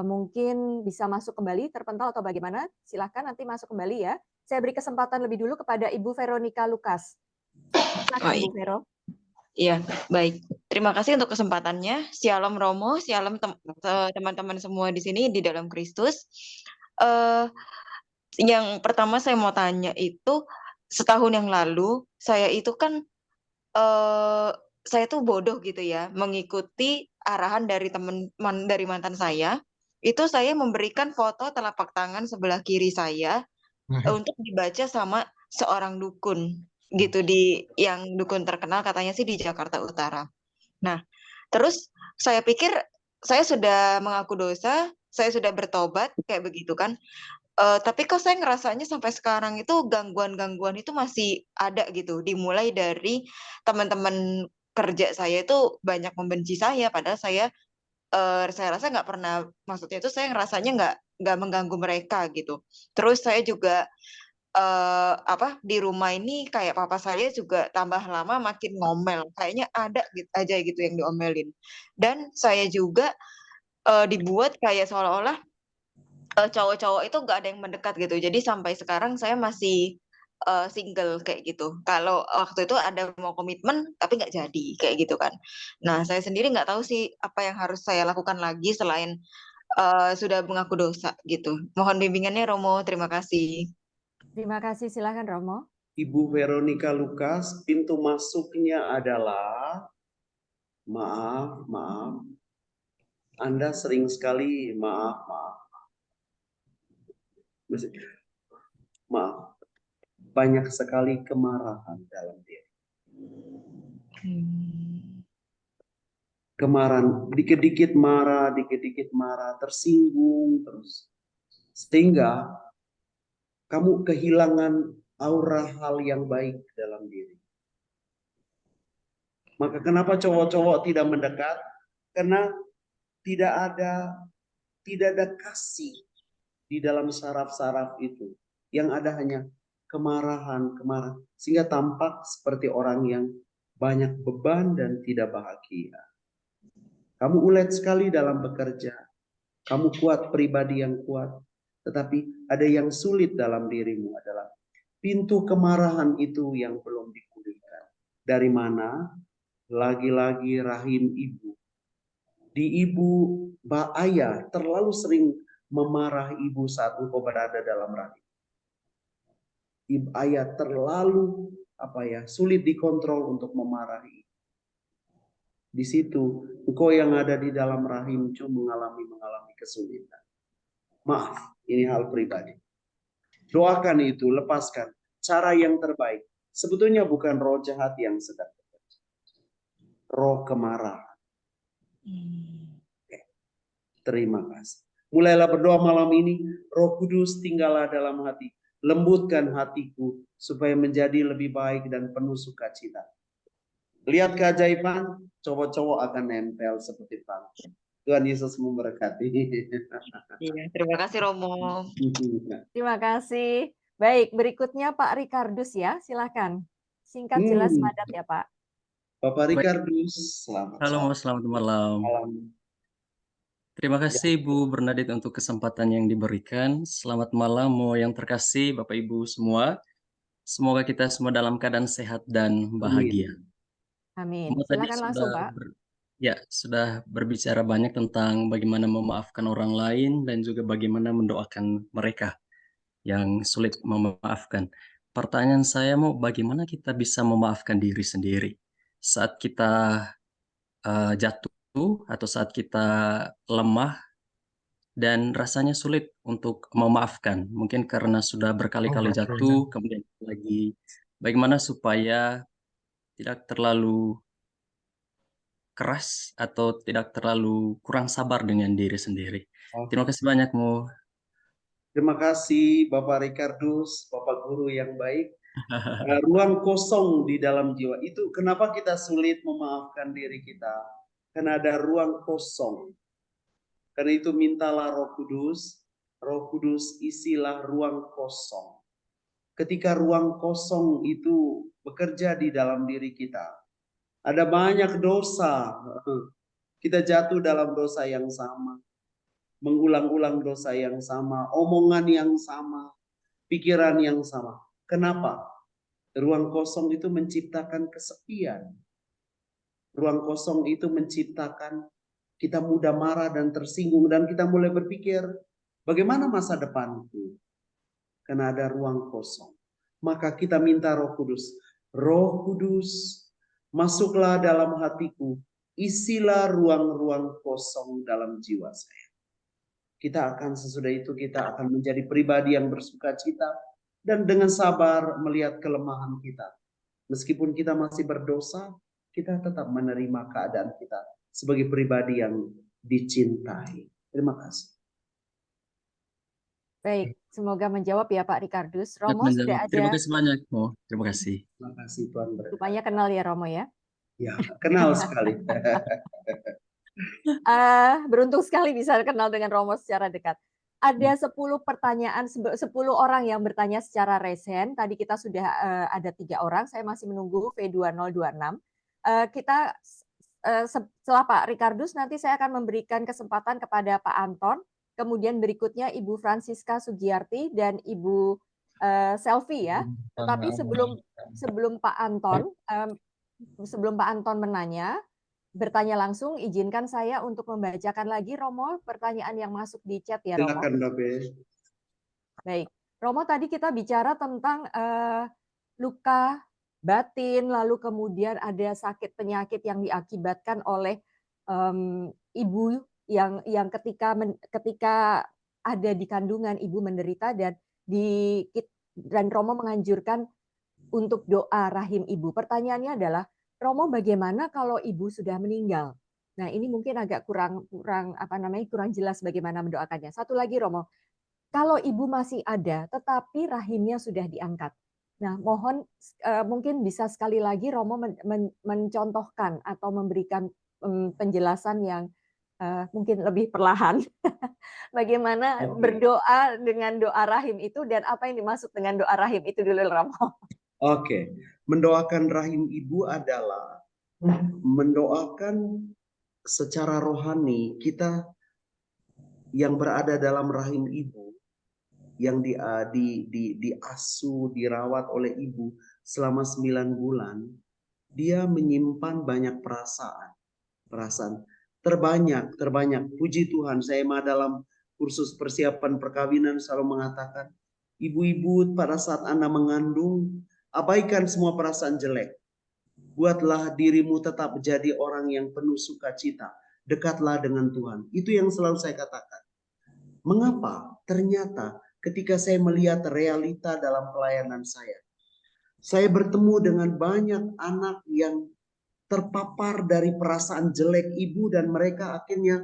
Mungkin bisa masuk kembali, terpental atau bagaimana? Silahkan nanti masuk kembali ya. Saya beri kesempatan lebih dulu kepada Ibu Veronica Lukas. Silakan Bu Vero. Iya, baik. Terima kasih untuk kesempatannya. Shalom Romo, shalom teman-teman semua di sini di dalam Kristus. Yang pertama saya mau tanya itu, setahun yang lalu saya itu kan saya tuh bodoh gitu ya, mengikuti arahan dari dari mantan saya. Itu saya memberikan foto telapak tangan sebelah kiri saya untuk dibaca sama seorang dukun gitu yang dukun terkenal katanya sih di Jakarta Utara. Nah, terus saya pikir saya sudah mengaku dosa, saya sudah bertobat kayak begitu kan. Tapi kok saya ngerasanya sampai sekarang itu gangguan-gangguan itu masih ada gitu. Dimulai dari teman-teman kerja saya itu banyak membenci saya, padahal saya rasa nggak pernah, maksudnya itu saya ngerasanya nggak mengganggu mereka gitu. Terus saya juga di rumah ini kayak papa saya juga tambah lama makin ngomel, kayaknya ada gitu aja gitu yang diomelin. Dan saya juga dibuat kayak seolah-olah cowok-cowok itu nggak ada yang mendekat gitu. Jadi sampai sekarang saya masih single kayak gitu. Kalau waktu itu ada mau komitmen tapi nggak jadi kayak gitu kan. Nah, saya sendiri nggak tahu sih apa yang harus saya lakukan lagi selain sudah mengaku dosa gitu. Mohon bimbingannya Romo, terima kasih. Terima kasih, silakan Romo. Ibu Veronica Lukas, pintu masuknya adalah maaf. Anda sering sekali maaf. Banyak sekali kemarahan dalam diri. Kemarahan, dikit-dikit marah, tersinggung terus. Sehingga kamu kehilangan aura hal yang baik dalam diri. Maka kenapa cowok-cowok tidak mendekat? Karena tidak ada kasih di dalam saraf-saraf itu. Yang ada hanya kemarahan. Sehingga tampak seperti orang yang banyak beban dan tidak bahagia. Kamu ulet sekali dalam bekerja. Kamu kuat, pribadi yang kuat. Tetapi ada yang sulit dalam dirimu adalah pintu kemarahan itu yang belum dipulihkan. Dari mana? Lagi-lagi rahim ibu. Di ibu, ayah terlalu sering memarah ibu saat engkau berada dalam rahim. Ayah terlalu sulit dikontrol untuk memarahi. Di situ engkau yang ada di dalam rahim cuma mengalami kesulitan. Maaf, ini hal pribadi. Doakan itu, lepaskan. Cara yang terbaik sebetulnya bukan roh jahat yang sedang bekerja. Roh kemarahan. Terima kasih. Mulailah berdoa malam ini. Roh Kudus tinggallah dalam hati. Lembutkan hatiku supaya menjadi lebih baik dan penuh sukacita. Lihat keajaiban, cowok-cowok akan nempel seperti panggung. Tuhan Yesus memberkati. Iya, terima kasih Romo. Terima kasih. Baik, berikutnya Pak Ricardus ya, silakan. Singkat, jelas, padat ya Pak. Bapak Baik. Ricardus, selamat Halo, selamat malam. Terima kasih Bu Bernadette untuk kesempatan yang diberikan. Selamat malam Mo yang terkasih, Bapak Ibu semua. Semoga kita semua dalam keadaan sehat dan bahagia. Amin. Mo tadi Silakan langsung Pak. sudah berbicara banyak tentang bagaimana memaafkan orang lain dan juga bagaimana mendoakan mereka yang sulit memaafkan. Pertanyaan saya Mo, bagaimana kita bisa memaafkan diri sendiri saat kita jatuh atau saat kita lemah dan rasanya sulit untuk memaafkan. Mungkin karena sudah berkali-kali jatuh, kemudian lagi bagaimana supaya tidak terlalu keras atau tidak terlalu kurang sabar dengan diri sendiri. Terima kasih banyak, Mo. Terima kasih Bapak Ricardus, Bapak Guru yang baik. Ruang kosong di dalam jiwa itu kenapa kita sulit memaafkan diri kita? Karena ada ruang kosong. Karena itu mintalah Roh Kudus isilah ruang kosong. Ketika ruang kosong itu bekerja di dalam diri kita, ada banyak dosa. Kita jatuh dalam dosa yang sama, mengulang-ulang dosa yang sama, omongan yang sama, pikiran yang sama. Kenapa? Ruang kosong itu menciptakan kesepian. Ruang kosong itu menciptakan kita mudah marah dan tersinggung dan kita mulai berpikir, bagaimana masa depanku? Karena ada ruang kosong. Maka kita minta Roh Kudus. Roh Kudus, Masuklah dalam hatiku, isilah ruang-ruang kosong dalam jiwa saya. Kita akan sesudah itu kita akan menjadi pribadi yang bersukacita dan dengan sabar melihat kelemahan kita. Meskipun kita masih berdosa, kita tetap menerima keadaan kita sebagai pribadi yang dicintai. Terima kasih. Baik, semoga menjawab ya Pak Ricardus. Siap Romo sudah menjawab. Terima ada, kasih banyak, Mo. Terima kasih. Terima kasih Tuhan berkati. rupanya kenal ya Romo ya. Ya, kenal sekali. Beruntung sekali bisa kenal dengan Romo secara dekat. Ada 10 pertanyaan, 10 orang yang bertanya secara resen. Tadi kita sudah ada 3 orang. Saya masih menunggu V2026. Kita setelah Pak Ricardus nanti saya akan memberikan kesempatan kepada Pak Anton. Kemudian berikutnya Ibu Francisca Sugiyarti dan Ibu Selvi ya. Tetapi sebelum Pak Anton menanya, bertanya langsung, izinkan saya untuk membacakan lagi Romo pertanyaan yang masuk di chat ya Romo. Silakan Babe. Baik, Romo tadi kita bicara tentang luka batin, lalu kemudian ada sakit penyakit yang diakibatkan oleh ibu yang ketika ada di kandungan ibu menderita dan Romo menganjurkan untuk doa rahim ibu. Pertanyaannya adalah, Romo bagaimana kalau ibu sudah meninggal? Nah, ini mungkin agak kurang jelas bagaimana mendoakannya. Satu lagi Romo, kalau ibu masih ada tetapi rahimnya sudah diangkat. Nah, mohon mungkin bisa sekali lagi Romo mencontohkan atau memberikan penjelasan yang mungkin lebih perlahan. Bagaimana berdoa dengan doa rahim itu dan apa yang dimaksud dengan doa rahim itu dulu Romo. Oke, mendoakan rahim ibu adalah mendoakan secara rohani kita yang berada dalam rahim ibu, yang diasuh, dirawat oleh ibu selama 9 bulan, dia menyimpan banyak perasaan terbanyak. Puji Tuhan, saya dalam kursus persiapan perkawinan selalu mengatakan, ibu-ibu pada saat Anda mengandung, abaikan semua perasaan jelek. Buatlah dirimu tetap menjadi orang yang penuh sukacita. Dekatlah dengan Tuhan. Itu yang selalu saya katakan. Mengapa? Ternyata ketika saya melihat realita dalam pelayanan saya bertemu dengan banyak anak yang terpapar dari perasaan jelek ibu dan mereka akhirnya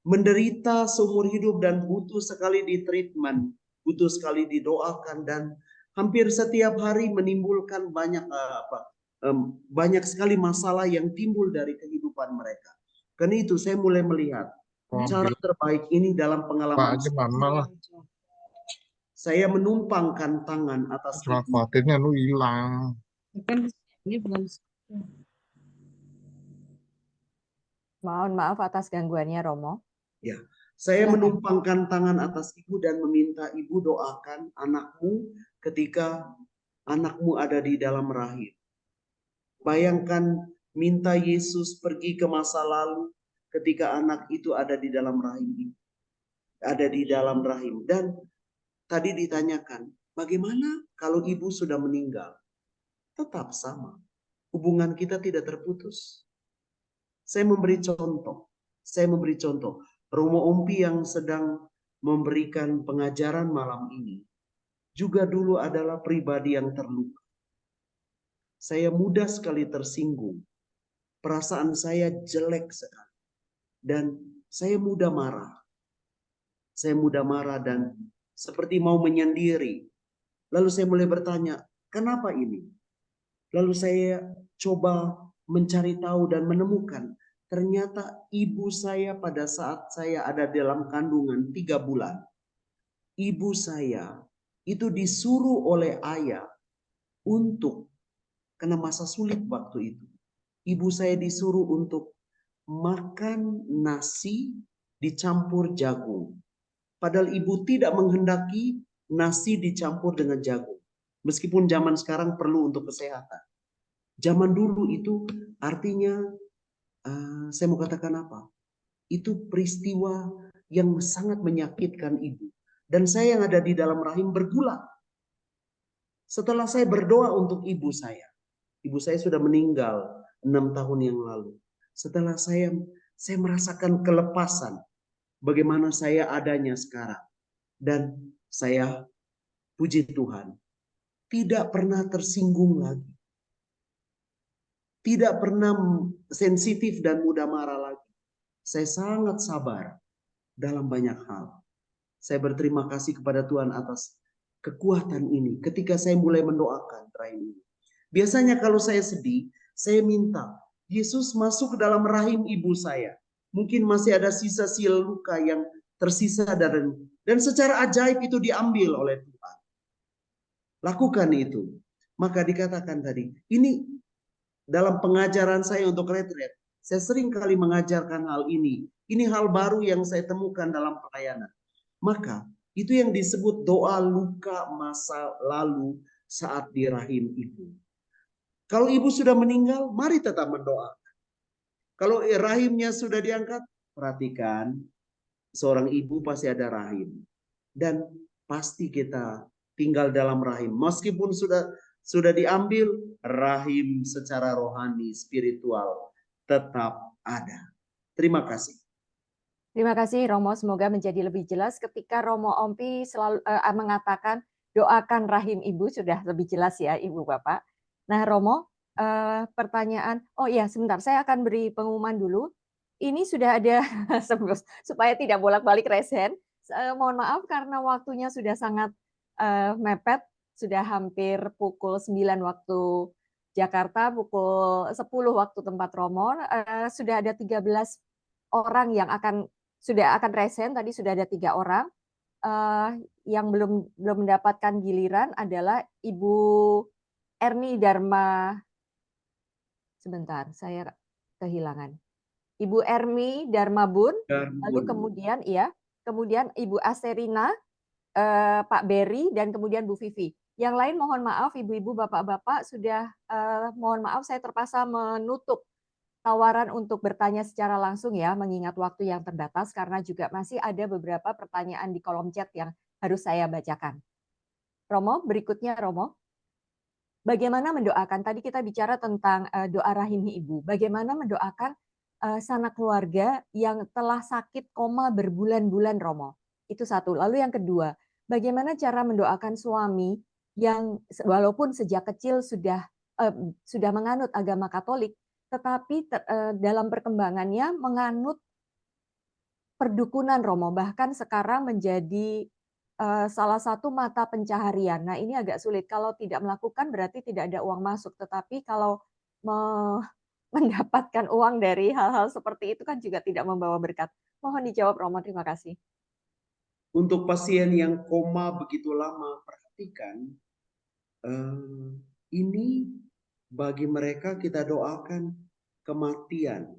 menderita seumur hidup dan butuh sekali di treatment, butuh sekali didoakan dan hampir setiap hari menimbulkan banyak sekali masalah yang timbul dari kehidupan mereka. Karena itu saya mulai melihat cara terbaik ini dalam pengalaman saya menumpangkan tangan atas khawatirnya lu hilang. Mohon maaf atas gangguannya Romo. Ya, saya menumpangkan tangan atas ibu dan meminta ibu doakan anakmu ketika anakmu ada di dalam rahim. Bayangkan minta Yesus pergi ke masa lalu ketika anak itu ada di dalam rahim ibu. Ada di dalam rahim. Dan tadi ditanyakan, bagaimana kalau ibu sudah meninggal? Tetap sama. Hubungan kita tidak terputus. Saya memberi contoh. Romo Ompi yang sedang memberikan pengajaran malam ini juga dulu adalah pribadi yang terluka. Saya mudah sekali tersinggung. Perasaan saya jelek sekali. Dan saya mudah marah. Dan seperti mau menyendiri. Lalu saya mulai bertanya, kenapa ini? Lalu saya coba mencari tahu dan menemukan. Ternyata ibu saya pada saat saya ada dalam kandungan 3 bulan. Ibu saya itu disuruh oleh ayah untuk, karena masa sulit waktu itu. Ibu saya disuruh untuk makan nasi dicampur jagung. Padahal ibu tidak menghendaki nasi dicampur dengan jagung. Meskipun zaman sekarang perlu untuk kesehatan. Zaman dulu itu artinya, saya mau katakan apa? Itu peristiwa yang sangat menyakitkan ibu. Dan saya yang ada di dalam rahim bergulat. Setelah saya berdoa untuk ibu saya sudah meninggal 6 tahun yang lalu. Setelah saya merasakan kelepasan, bagaimana saya adanya sekarang. Dan saya puji Tuhan, tidak pernah tersinggung lagi. Tidak pernah sensitif dan mudah marah lagi. Saya sangat sabar dalam banyak hal. Saya berterima kasih kepada Tuhan atas kekuatan ini ketika saya mulai mendoakan rahim ini. Biasanya kalau saya sedih, saya minta Yesus masuk ke dalam rahim ibu saya. Mungkin masih ada sisa-sisa luka yang tersisa dan secara ajaib itu diambil oleh Tuhan. Lakukan itu. Maka dikatakan tadi, ini dalam pengajaran saya untuk retret, saya sering kali mengajarkan hal ini. Ini hal baru yang saya temukan dalam pelayanan. Maka itu yang disebut doa luka masa lalu saat di rahim ibu. Kalau ibu sudah meninggal, mari tetap mendoakan. Kalau rahimnya sudah diangkat, perhatikan, seorang ibu pasti ada rahim. Dan pasti kita tinggal dalam rahim. Meskipun sudah diambil, rahim secara rohani, spiritual tetap ada. Terima kasih. Terima kasih Romo, semoga menjadi lebih jelas ketika Romo Ompi selalu mengatakan doakan rahim ibu, sudah lebih jelas ya Ibu Bapak. Nah Romo, pertanyaan, oh iya sebentar, saya akan beri pengumuman dulu. Ini sudah ada, supaya tidak bolak-balik resen, mohon maaf karena waktunya sudah sangat mepet, sudah hampir pukul 9 waktu Jakarta, pukul 10 waktu tempat Romo, sudah ada 13 orang yang sudah akan resen, tadi sudah ada 3 orang. Yang belum mendapatkan giliran adalah Ibu Erni Dharma. Sebentar, saya kehilangan. Ibu Ermi Dharmabun, lalu kemudian kemudian Ibu Asterina, Pak Berry, dan kemudian Bu Vivi. Yang lain mohon maaf, ibu-ibu, bapak-bapak, sudah mohon maaf saya terpaksa menutup tawaran untuk bertanya secara langsung ya, mengingat waktu yang terbatas karena juga masih ada beberapa pertanyaan di kolom chat yang harus saya bacakan. Romo, berikutnya Romo. Bagaimana mendoakan? Tadi kita bicara tentang doa rahim ibu. Bagaimana mendoakan sanak keluarga yang telah sakit koma berbulan-bulan, Romo? Itu satu. Lalu yang kedua, bagaimana cara mendoakan suami yang walaupun sejak kecil sudah menganut agama Katolik, tetapi dalam perkembangannya menganut perdukunan, Romo, bahkan sekarang menjadi salah satu mata pencaharian. Nah ini agak sulit, kalau tidak melakukan berarti tidak ada uang masuk, tetapi kalau mendapatkan uang dari hal-hal seperti itu kan juga tidak membawa berkat. Mohon dijawab Romo, terima kasih. Untuk pasien yang koma begitu lama, perhatikan, ini bagi mereka kita doakan kematian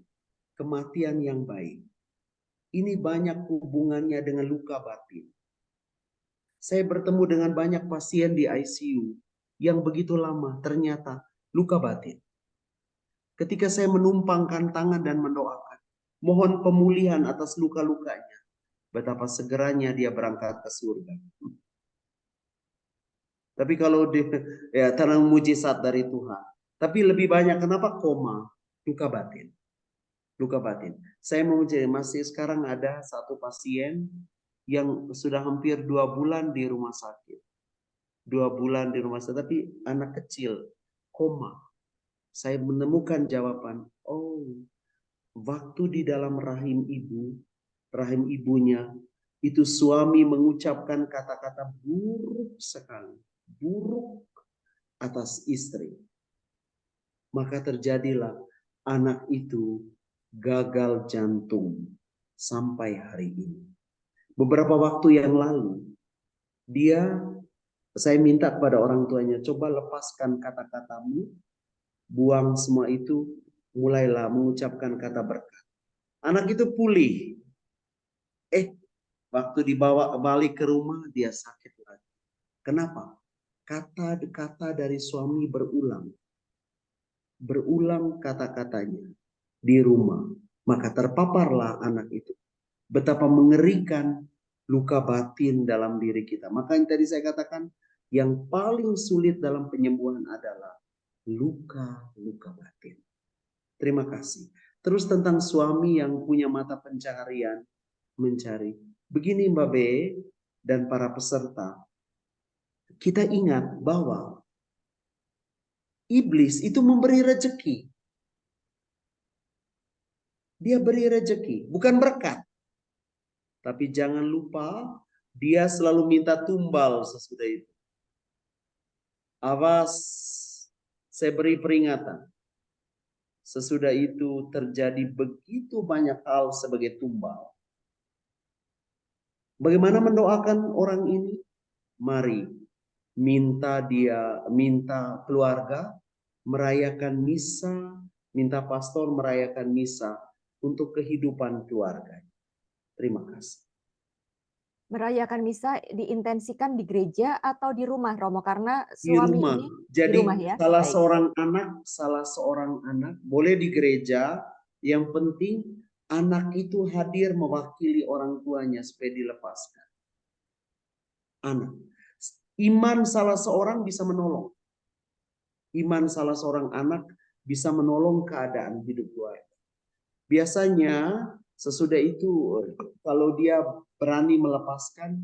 yang baik. Ini banyak hubungannya dengan luka batin. Saya bertemu dengan banyak pasien di ICU yang begitu lama ternyata luka batin. Ketika saya menumpangkan tangan dan mendoakan, mohon pemulihan atas luka-lukanya, betapa segeranya dia berangkat ke surga. Tapi kalau ya tenang, mujizat dari Tuhan. Tapi lebih banyak kenapa koma? Luka batin. Luka batin. Saya mau masih sekarang ada satu pasien yang sudah hampir 2 bulan di rumah sakit. 2 bulan di rumah sakit, tapi anak kecil, koma. Saya menemukan jawaban, oh, waktu di dalam rahim ibunya, itu suami mengucapkan kata-kata buruk sekali. Buruk atas istri. Maka terjadilah anak itu gagal jantung sampai hari ini. Beberapa waktu yang lalu, saya minta kepada orang tuanya, coba lepaskan kata-katamu, buang semua itu, mulailah mengucapkan kata berkat. Anak itu pulih. Waktu dibawa balik ke rumah, dia sakit lagi. Kenapa? Kata-kata dari suami berulang. Berulang kata-katanya di rumah. Maka terpaparlah anak itu. Betapa mengerikan luka batin dalam diri kita. Maka yang tadi saya katakan, yang paling sulit dalam penyembuhan adalah luka-luka batin. Terima kasih. Terus tentang suami yang punya mata pencaharian, mencari. Begini Mbak B dan para peserta, kita ingat bahwa iblis itu memberi rezeki. Dia beri rezeki, bukan berkat. Tapi jangan lupa, dia selalu minta tumbal sesudah itu. Awas, saya beri peringatan. Sesudah itu terjadi begitu banyak hal sebagai tumbal. Bagaimana mendoakan orang ini? Mari minta keluarga merayakan misa, minta pastor merayakan misa untuk kehidupan keluarga. Terima kasih. Merayakan misa diintensikan di gereja atau di rumah, Romo? Karena Di suami rumah. ini Jadi di rumah ya. salah Baik. seorang anak boleh di gereja, yang penting anak itu hadir mewakili orang tuanya supaya dilepaskan. Anak. Iman salah seorang bisa menolong. Iman salah seorang anak bisa menolong keadaan hidup keluarga. Biasanya sesudah itu kalau dia berani melepaskan,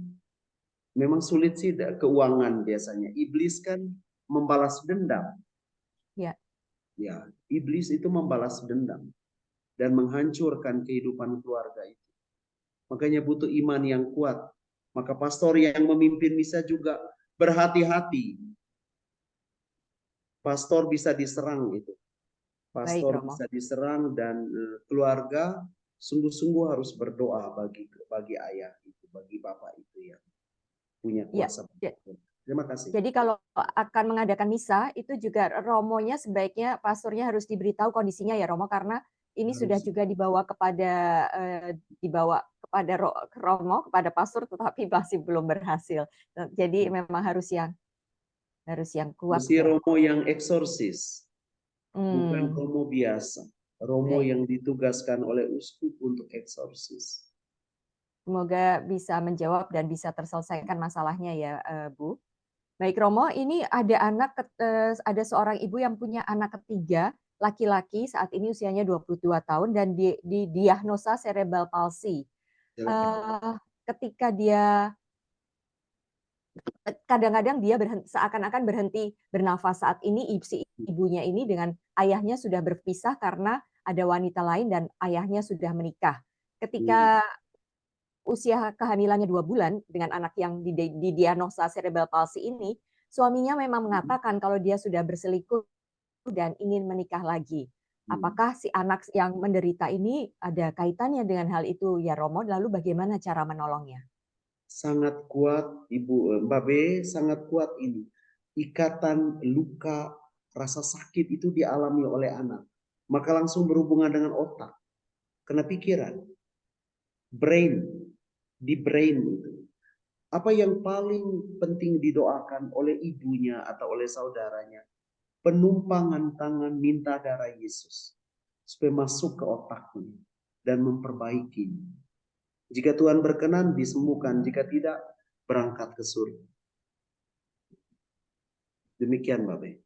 memang sulit sih keuangan biasanya. Iblis kan membalas dendam. Ya. Ya, iblis itu membalas dendam dan menghancurkan kehidupan keluarga itu. Makanya butuh iman yang kuat. Maka pastor yang memimpin misa juga berhati-hati. Pastor bisa diserang itu. Pastor Romo. bisa diserang dan keluarga sungguh-sungguh harus berdoa bagi ayah itu, bagi bapak itu yang punya kuasa. Terima kasih. Jadi kalau akan mengadakan misa itu juga romonya sebaiknya pastornya harus diberitahu kondisinya ya Romo, karena ini sudah juga dibawa kepada Romo, kepada pastor, tetapi masih belum berhasil. Jadi memang harus yang kuat. Mesti ya. Romo yang eksorsis, bukan Romo biasa. Romo yang ditugaskan oleh uskup untuk eksorsis. Semoga bisa menjawab dan bisa terselesaikan masalahnya ya, Bu. Baik Romo, ini ada seorang ibu yang punya anak ketiga, laki-laki, saat ini usianya 22 tahun dan didiagnosa cerebral palsy. Ketika dia kadang-kadang dia seakan-akan berhenti bernafas. Saat ini si ibunya ini dengan ayahnya sudah berpisah karena ada wanita lain dan ayahnya sudah menikah. Ketika usia kehamilannya 2 bulan dengan anak yang didiagnosa cerebral palsy ini, suaminya memang mengatakan kalau dia sudah berselingkuh dan ingin menikah lagi. Apakah si anak yang menderita ini ada kaitannya dengan hal itu ya Romo? Lalu bagaimana cara menolongnya? Sangat kuat Mbak B, sangat kuat ini. Ikatan luka, rasa sakit itu dialami oleh anak. Maka langsung berhubungan dengan otak. Kena pikiran. Di brain itu. Apa yang paling penting didoakan oleh ibunya atau oleh saudaranya? Penumpangan tangan minta darah Yesus. Supaya masuk ke otaknya dan memperbaikinya. Jika Tuhan berkenan disembuhkan, jika tidak berangkat ke surga. Demikian Mbak Be.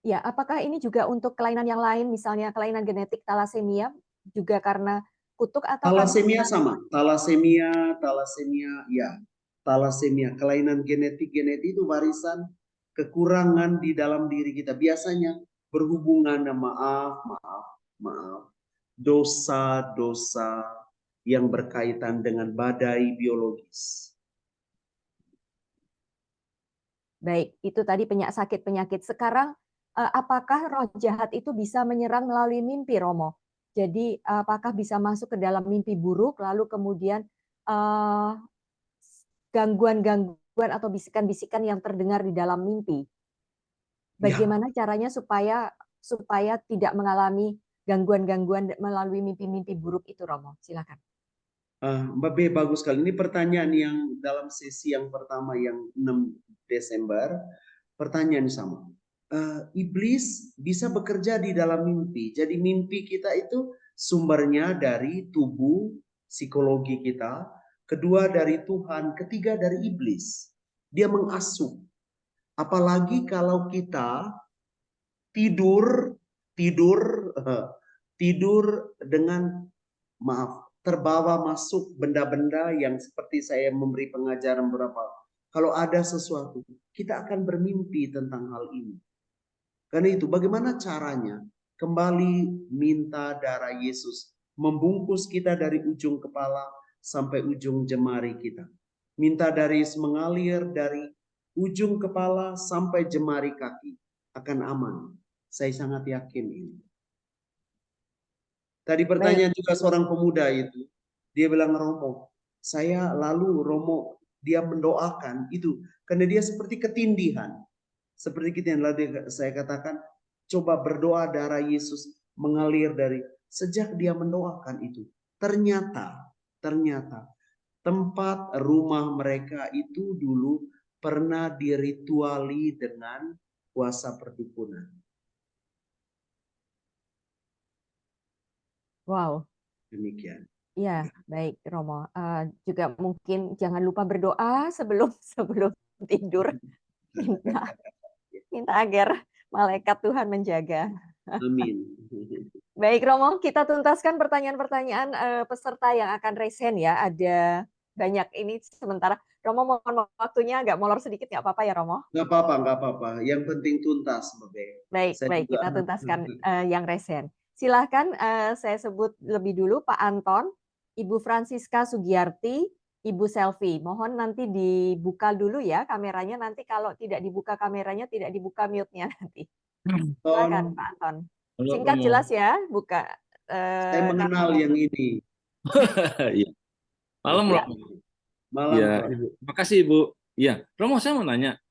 Ya, apakah ini juga untuk kelainan yang lain, misalnya kelainan genetik talasemia juga karena kutuk atau talasemia sama, talasemia ya. Talasemia, kelainan genetik itu warisan kekurangan di dalam diri kita. Biasanya berhubungan dengan maaf, dosa-dosa yang berkaitan dengan badai biologis. Baik, itu tadi penyakit-penyakit. Sekarang apakah roh jahat itu bisa menyerang melalui mimpi, Romo? Jadi apakah bisa masuk ke dalam mimpi buruk, lalu kemudian gangguan-gangguan atau bisikan-bisikan yang terdengar di dalam mimpi? Bagaimana caranya supaya tidak mengalami gangguan-gangguan melalui mimpi-mimpi buruk itu, Romo? Silakan. Mbak B, bagus sekali. Ini pertanyaan yang dalam sesi yang pertama yang 6 Desember. Pertanyaan sama. Iblis bisa bekerja di dalam mimpi. Jadi mimpi kita itu sumbernya dari tubuh, psikologi kita. Kedua dari Tuhan, ketiga dari iblis. Dia mengasuh. Apalagi kalau kita tidur tidur tidur dengan, maaf, terbawa masuk benda-benda yang seperti saya memberi pengajaran beberapa. Kalau ada sesuatu, kita akan bermimpi tentang hal ini. Karena itu, bagaimana caranya? Kembali minta darah Yesus membungkus kita dari ujung kepala sampai ujung jemari kita. Minta darah Yesus mengalir dari ujung kepala sampai jemari kaki. Akan aman. Saya sangat yakin ini. Tadi pertanyaan juga seorang pemuda itu. Dia bilang, Romo, Romo, dia mendoakan itu. Karena dia seperti ketindihan. Seperti kita yang saya katakan, coba berdoa darah Yesus mengalir dari sejak dia mendoakan itu. Ternyata tempat rumah mereka itu dulu pernah dirituali dengan kuasa perdukunan. Wow. Demikian. Ya, baik Romo. Juga mungkin jangan lupa berdoa sebelum tidur. Minta agar malaikat Tuhan menjaga. Amin. Baik Romo, kita tuntaskan pertanyaan-pertanyaan peserta yang akan resen ya. Ada banyak ini sementara. Romo mohon waktunya agak molor sedikit, nggak apa-apa ya Romo? Nggak apa-apa. Yang penting tuntas, Babe. Baik, kita tuntaskan yang resen. Silahkan saya sebut lebih dulu Pak Anton, Ibu Francisca Sugiyarti, Ibu Selvi. Mohon nanti dibuka dulu ya kameranya. Nanti kalau tidak dibuka kameranya, tidak dibuka mute-nya nanti. Silakan Pak Anton. Singkat jelas ya, buka. Saya mengenal yang ini. Iya. Malam, Ya. Romo. Malam, Ya, Pak. Ibu. Makasih, Ibu. Iya, Romo, saya mau nanya,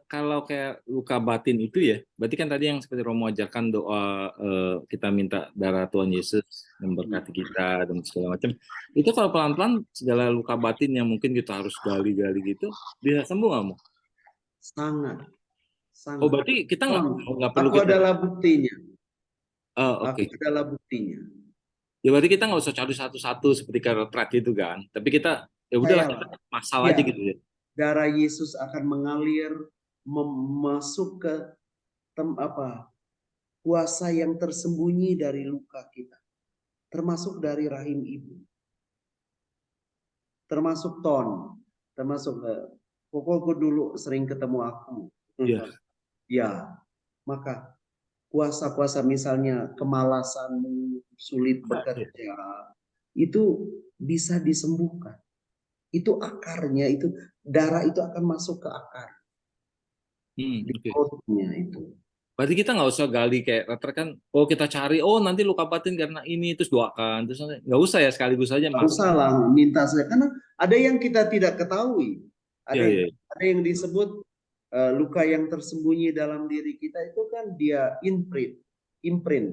kalau kayak luka batin itu ya, berarti kan tadi yang seperti Romo ajarkan doa, kita minta darah Tuhan Yesus memberkati kita dan segala macam. Itu kalau pelan-pelan segala luka batin yang mungkin kita harus gali-gali gitu, bisa sembuh nggak, Mo? Sangat. Oh, berarti kita nggak perlu Aku kita. adalah buktinya. Oke. Aku adalah buktinya. Ya berarti kita nggak usah cari satu-satu seperti karetret itu kan, tapi kita ya udahlah kita masalah aja gitu ya. Darah Yesus akan mengalir masuk ke kuasa yang tersembunyi dari luka kita, termasuk dari rahim ibu, termasuk pokokku dulu sering ketemu aku. Iya. Ya, maka kuasa-kuasa misalnya kemalasanmu, sulit bekerja, itu bisa disembuhkan. Itu akarnya, itu darah itu akan masuk ke akar. Di perutnya itu. Berarti kita nggak usah gali kayak kan, kita cari, nanti luka batin karena ini, terus doakan, terus nggak usah ya, sekaligus saja. Nggak usah lah, minta saja. Karena ada yang kita tidak ketahui. Ada yang disebut luka yang tersembunyi dalam diri kita itu kan dia imprint,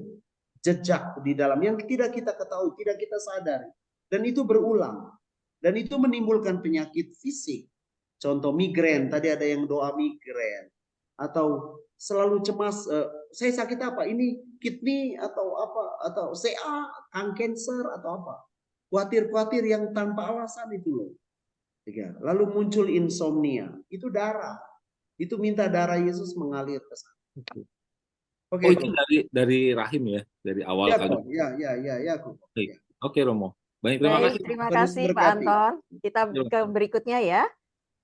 jejak di dalam yang tidak kita ketahui, tidak kita sadari. Dan itu berulang. Dan itu menimbulkan penyakit fisik. Contoh migrain, tadi ada yang doa migrain. Atau selalu cemas, saya sakit apa? Ini kidney atau apa? Atau CA, cancer atau apa? Khawatir-khawatir yang tanpa alasan itu loh. Lalu muncul insomnia, itu darah. Itu minta darah Yesus mengalir ke sana. Itu dari rahim ya, dari awal kali. Ya. Oke, Romo. Baik, terima kasih. Terima kasih Pak Anton. Kita ke berikutnya ya.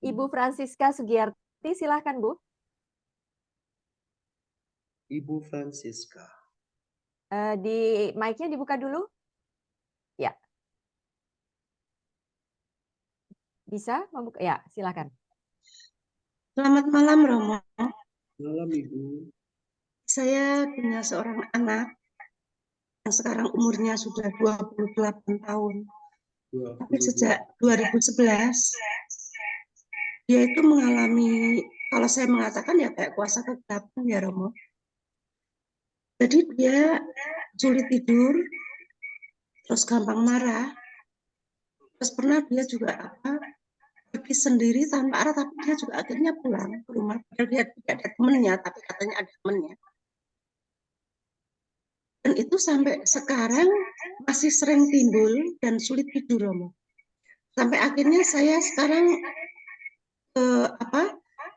Ibu Francisca Sugiyarti, silahkan Bu. Ibu Francisca. Di mic-nya dibuka dulu. Ya. Bisa membuka? Ya, silakan. Selamat malam, Romo. Malam, Ibu. Saya punya seorang anak yang sekarang umurnya sudah 28 tahun. Tapi sejak 2011, dia itu mengalami, kalau saya mengatakan ya kayak kuasa kegelapan ya, Romo. Jadi dia sulit tidur, terus gampang marah, terus pernah dia juga pergi sendiri tanpa arah, tapi dia juga akhirnya pulang ke rumah. Dia tidak ada temannya, tapi katanya ada temannya. Dan itu sampai sekarang masih sering timbul dan sulit tidur, Romo. Sampai akhirnya saya sekarang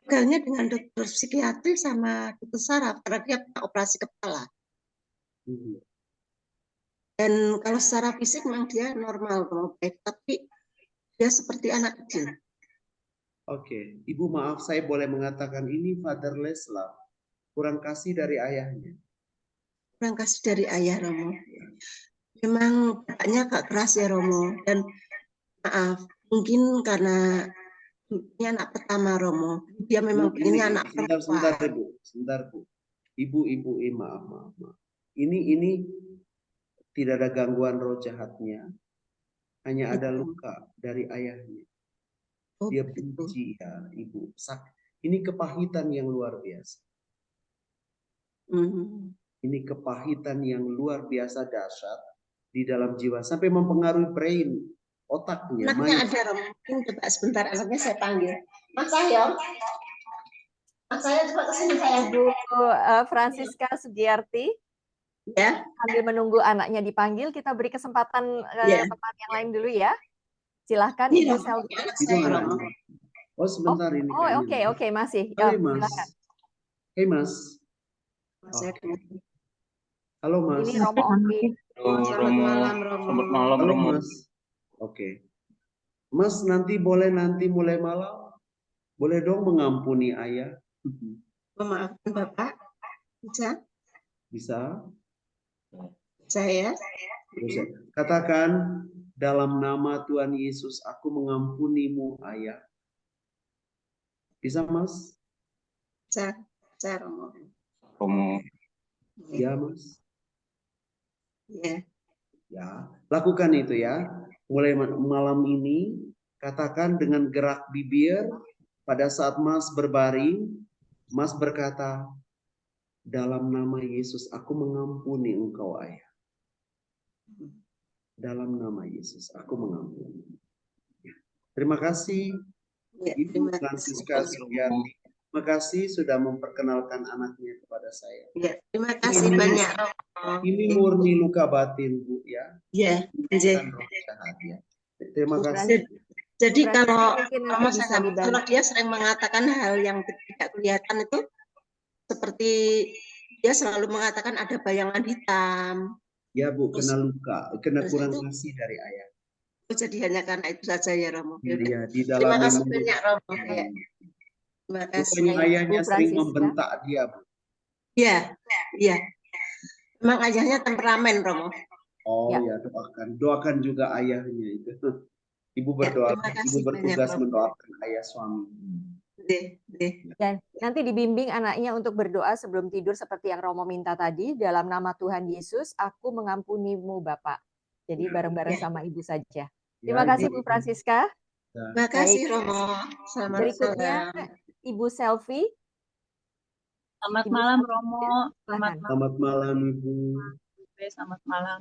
pegangnya dengan dokter psikiatri sama dokter saraf karena dia operasi kepala. Dan kalau secara fisik memang dia normal, baik, tapi dia seperti anak kecil. Oke, Ibu maaf saya boleh mengatakan ini fatherless love, kurang kasih dari ayahnya. Kurang kasih dari ayah Romo. Memang bapaknya agak keras ya Romo, dan maaf, mungkin karena ini anak pertama Romo, dia memang Bu, pengennya anak sebentar perempuan. Ibu, sebentar Bu. Ibu, maaf. Ini tidak ada gangguan roh jahatnya, hanya ada luka dari ayahnya. Oh, Dia begitu. benci ya Ibu. Ini kepahitan yang luar biasa. Ini kepahitan yang luar biasa dahsyat di dalam jiwa sampai mempengaruhi brain, otaknya. Anaknya ada Romo, mungkin coba sebentar anaknya saya panggil. Mas Cahyo, Mas Cahyo coba kesini saya. Ibu Francisca Sugiarti. Ya. Sambil menunggu anaknya dipanggil, kita beri kesempatan teman yang lain dulu ya. Silahkan Ibu Selvi. Oh sebentar ini. Oh oke masih. Hai Mas. Silakan. Hey Mas. Halo Mas. Ini Romo Ompi. Selamat malam Romo. Selamat malam Halo Romo. Mas. Oke. Mas nanti mulai malam boleh dong mengampuni ayah. Memaafkan Bapak. Bisa? Bisa. Saya. Katakan dalam nama Tuhan Yesus aku mengampunimu ayah. Bisa Mas? Bisa Romo. Ya Mas. Ya. Ya, lakukan itu ya. Mulai malam ini katakan dengan gerak bibir pada saat Mas berbaring, Mas berkata, dalam nama Yesus aku mengampuni engkau ayah. Dalam nama Yesus aku mengampuni. Terima kasih Ibu Francisca Sugiarti. Terima kasih sudah memperkenalkan anaknya kepada saya. Ya, terima kasih banyak. Ini murni luka batin Bu ya. Ya. Terima kasih. Jadi kalau bisa kalau dia sering mengatakan hal yang tidak kelihatan itu seperti dia selalu mengatakan ada bayangan hitam. Ya Bu, kena luka, kena kurang kasih dari ayah. Jadi hanya karena itu saja ya Romo. Iya, di dalam terima kasih banyak Romo. Ya. Terima kasih. Ayahnya sering membentak dia Bu. Iya, iya. Memang ayahnya temperamen Romo. Oh ya, doakan juga ayahnya itu. Ibu berdoa, Ibu bertugas mendoakan ayah suami. Dan nanti dibimbing anaknya untuk berdoa sebelum tidur seperti yang Romo minta tadi, dalam nama Tuhan Yesus aku mengampunimu Bapak. Jadi bareng-bareng sama Ibu saja. Terima kasih Bu Francisca. Terima kasih Romo. Berikutnya Ibu Selvi. Selamat malam Romo. Selamat malam Ibu. Selamat malam.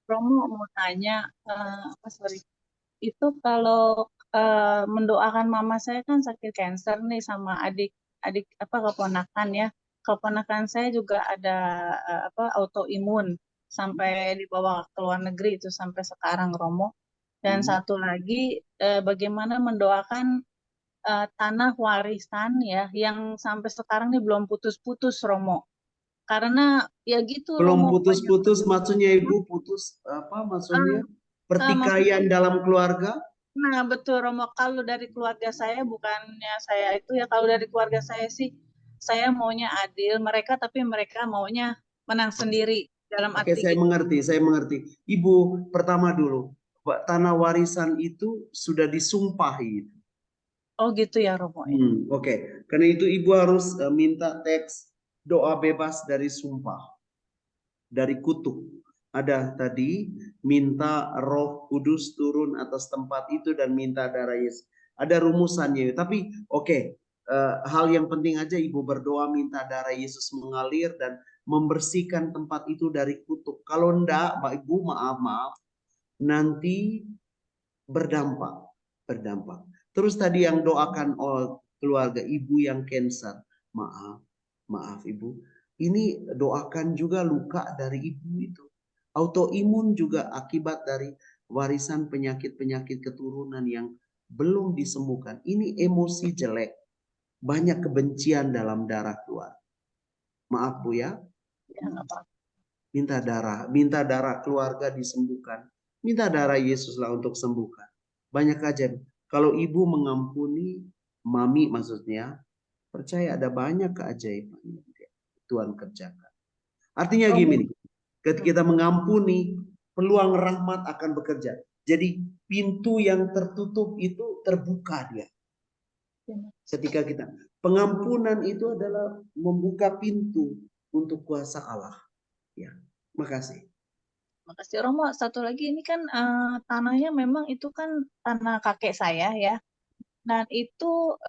Romo mau tanya, itu kalau mendoakan mama saya kan sakit kanker nih sama adik keponakan ya. Keponakan saya juga ada autoimun sampai dibawa ke luar negeri itu sampai sekarang Romo. Dan satu lagi bagaimana mendoakan tanah warisan ya yang sampai sekarang nih belum putus-putus Romo. Karena ya gitu belum Romo, putus-putus maksudnya Ibu putus apa maksudnya pertikaian dalam keluarga? Nah betul Romo, kalau dari keluarga saya bukannya saya itu ya, kalau dari keluarga saya sih saya maunya adil mereka, tapi mereka maunya menang sendiri dalam arti. Oke, saya mengerti. Ibu pertama dulu, tanah warisan itu sudah disumpahi. Oh gitu ya Romo. Oke. Karena itu Ibu harus minta teks doa bebas dari sumpah, dari kutuk. Ada tadi minta Roh Kudus turun atas tempat itu dan minta darah Yesus. Ada rumusannya. Tapi hal yang penting aja Ibu berdoa minta darah Yesus mengalir dan membersihkan tempat itu dari kutuk. Kalau enggak, Ibu maaf, nanti berdampak. Terus tadi yang doakan keluarga Ibu yang kanker, maaf Ibu, ini doakan juga luka dari Ibu itu. Autoimun juga akibat dari warisan penyakit-penyakit keturunan yang belum disembuhkan. Ini emosi jelek. Banyak kebencian dalam darah keluar. Maaf Bu ya. minta darah keluarga disembuhkan, minta darah Yesuslah untuk sembuhkan. Banyak aja. Kalau ibu mengampuni, mami maksudnya, percaya ada banyak keajaiban yang Tuhan kerjakan. Artinya gini, ketika kita mengampuni, peluang rahmat akan bekerja. Jadi pintu yang tertutup itu terbuka dia. Ketika kita pengampunan itu adalah membuka pintu untuk kuasa Allah. Ya, makasih. Makasih Romo. Satu lagi ini kan tanahnya memang itu kan tanah kakek saya ya. Dan itu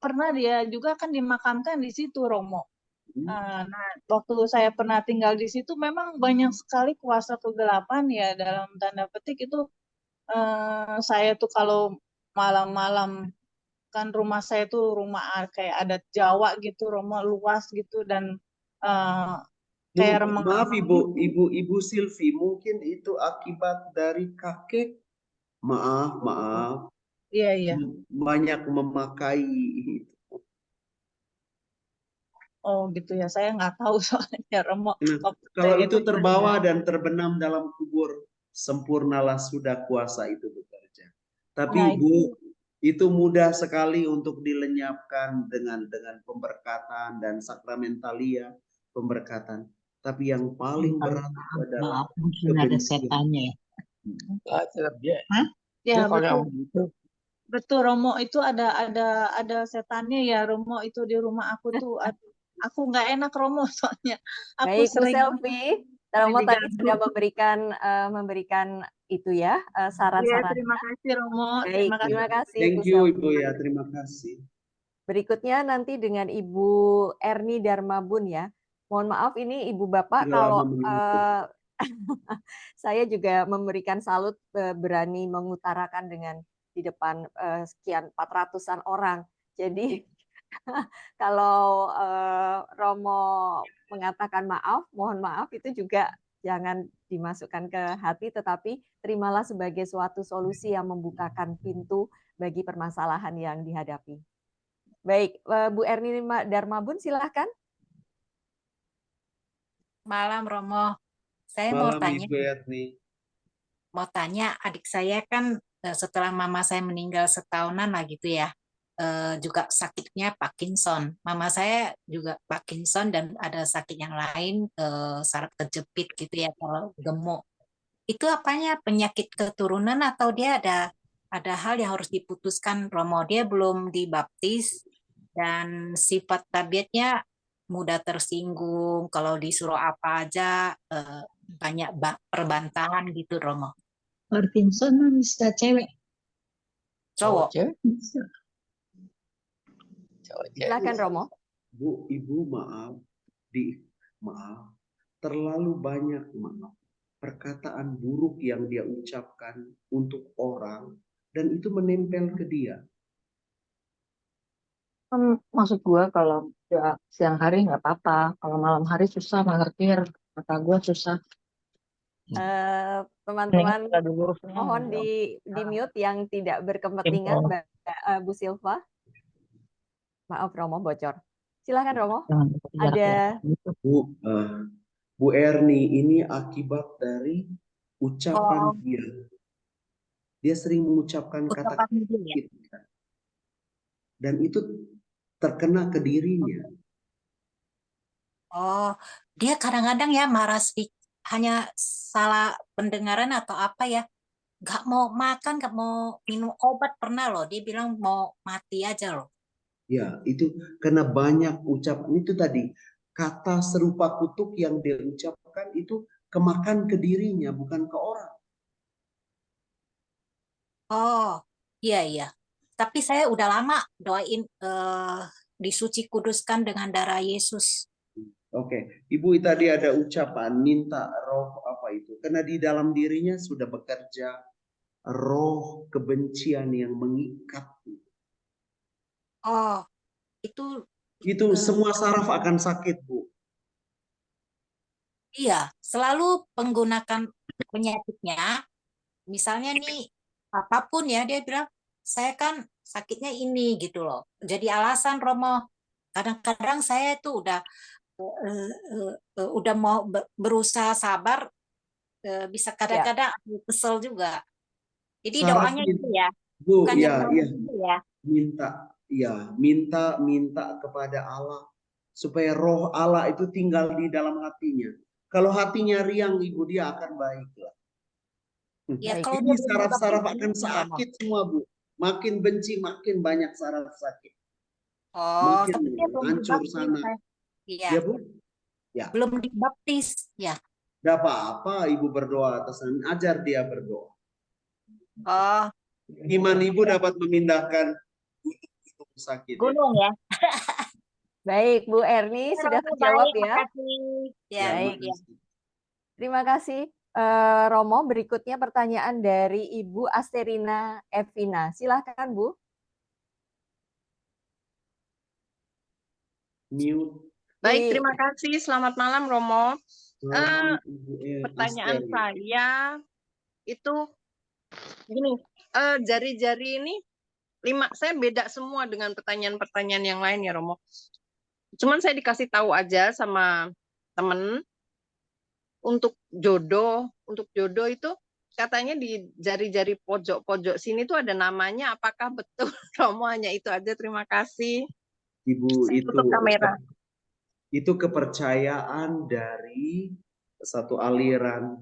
pernah dia juga kan dimakamkan di situ Romo. Nah, waktu saya pernah tinggal di situ memang banyak sekali kuasa kegelapan ya dalam tanda petik itu saya tuh kalau malam-malam kan rumah saya tuh rumah kayak adat Jawa gitu, rumah luas gitu dan kayak remang. Maaf Ibu Silvi, mungkin itu akibat dari kakek. Maaf. Iya. Banyak memakai itu. Oh gitu ya, saya nggak tahu soalnya Romo. Kalau itu terbawa dan terbenam dalam kubur, sempurnalah sudah kuasa itu bekerja. Tapi Bu, itu mudah sekali untuk dilenyapkan dengan pemberkatan dan sakramentalia pemberkatan. Tapi yang paling berat adalah mungkin ada setannya. Ya betul. Betul Romo, itu ada setannya ya Romo, itu di rumah aku tuh. Aku nggak enak Romo soalnya. Aku Baik, Bu Selvi, Romo tadi sudah memberikan itu ya saran-saran. Ya, terima kasih Romo. Baik, terima kasih. Thank you Ibu ya, terima kasih. Berikutnya nanti dengan Ibu Erni Darmabun ya. Mohon maaf ini Ibu Bapak Sudah kalau lama saya juga memberikan salut berani mengutarakan dengan di depan sekian 400-an orang. Jadi kalau Romo mengatakan maaf, mohon maaf itu juga jangan dimasukkan ke hati, tetapi terimalah sebagai suatu solusi yang membukakan pintu bagi permasalahan yang dihadapi. Baik, Bu Erni Darmabun silahkan. Malam Romo, saya mau tanya adik saya kan setelah mama saya meninggal setahunan lah gitu ya, juga sakitnya Parkinson. Mama saya juga Parkinson dan ada sakit yang lain, saraf kejepit gitu ya kalau gemuk. Itu apanya penyakit keturunan atau dia ada hal yang harus diputuskan Romo? Dia belum dibaptis dan sifat tabiatnya mudah tersinggung, kalau disuruh apa aja banyak perbantahan gitu Romo. Parkinson bisa cewek. Cowok. Cewek bisa. Silakan Romo. Bu, Ibu maaf, terlalu banyak perkataan buruk yang dia ucapkan untuk orang dan itu menempel ke dia. Maksud gue kalau ya, siang hari nggak apa-apa, kalau malam hari susah mengerti, kata gue susah. Teman-teman mohon di mute yang tidak berkepentingan, Bu Silva. Maaf Romo bocor. Silakan Romo. Ada Bu Erni, ini akibat dari ucapan dia. Dia sering mengucapkan kata-kata dan itu terkena ke dirinya. Oh, dia kadang-kadang ya marah hanya salah pendengaran atau apa ya, nggak mau makan, nggak mau minum obat pernah loh. Dia bilang mau mati aja loh. Ya, itu karena banyak ucapan itu tadi kata serupa kutuk yang dia ucapkan itu kemakan ke dirinya bukan ke orang. Oh, iya. Tapi saya udah lama doain disuci kuduskan dengan darah Yesus. Oke, Ibu tadi ada ucapan minta roh apa itu? Karena di dalam dirinya sudah bekerja roh kebencian yang mengikat. Oh, itu semua saraf akan sakit, Bu. Iya, selalu menggunakan penyakitnya. Misalnya nih, apapun ya, dia bilang, saya kan sakitnya ini gitu loh. Jadi alasan Romo. Kadang-kadang saya itu udah udah mau berusaha sabar, bisa Ya, kadang-kadang aku kesel juga. Jadi Syarat doanya itu ya, Bu, bukannya ya, ngomong ya, itu ya. minta kepada Allah supaya roh Allah itu tinggal di dalam hatinya. Kalau hatinya riang, Ibu, dia akan baiklah. Ya baik. kalau Ini dia belum saraf-saraf dibaptis akan gimana, Romo? sakit semua, Bu. Makin benci, makin banyak saraf sakit. Oh, Makin tapi dia belum hancur dibaptis. sana. Iya, Ya, Bu? Ya. belum dibaptis. Ya. Tidak apa-apa, Ibu berdoa atas nama. Ajar dia berdoa. Oh, Iman Ibu dapat memindahkan gunung sakit. Ya. gunung ya. Baik, Bu Erni sudah Romo terjawab baik, ya. makasih. Ya, Baik. ya. Terima kasih, Romo. Berikutnya pertanyaan dari Ibu Asterina Evina. Silahkan, Bu. Mute. Baik, Di terima kasih. Selamat malam, Romo. Selamat, Ibu Pertanyaan Asteri. saya itu gini, jari-jari ini saya beda semua dengan pertanyaan-pertanyaan yang lain ya, Romo. Cuman saya dikasih tahu aja sama temen untuk jodoh itu katanya di jari-jari pojok-pojok sini tuh ada namanya. Apakah betul, Romo? Hanya itu aja. Terima kasih. Ibu, Saya tutup kamera. itu kepercayaan dari satu aliran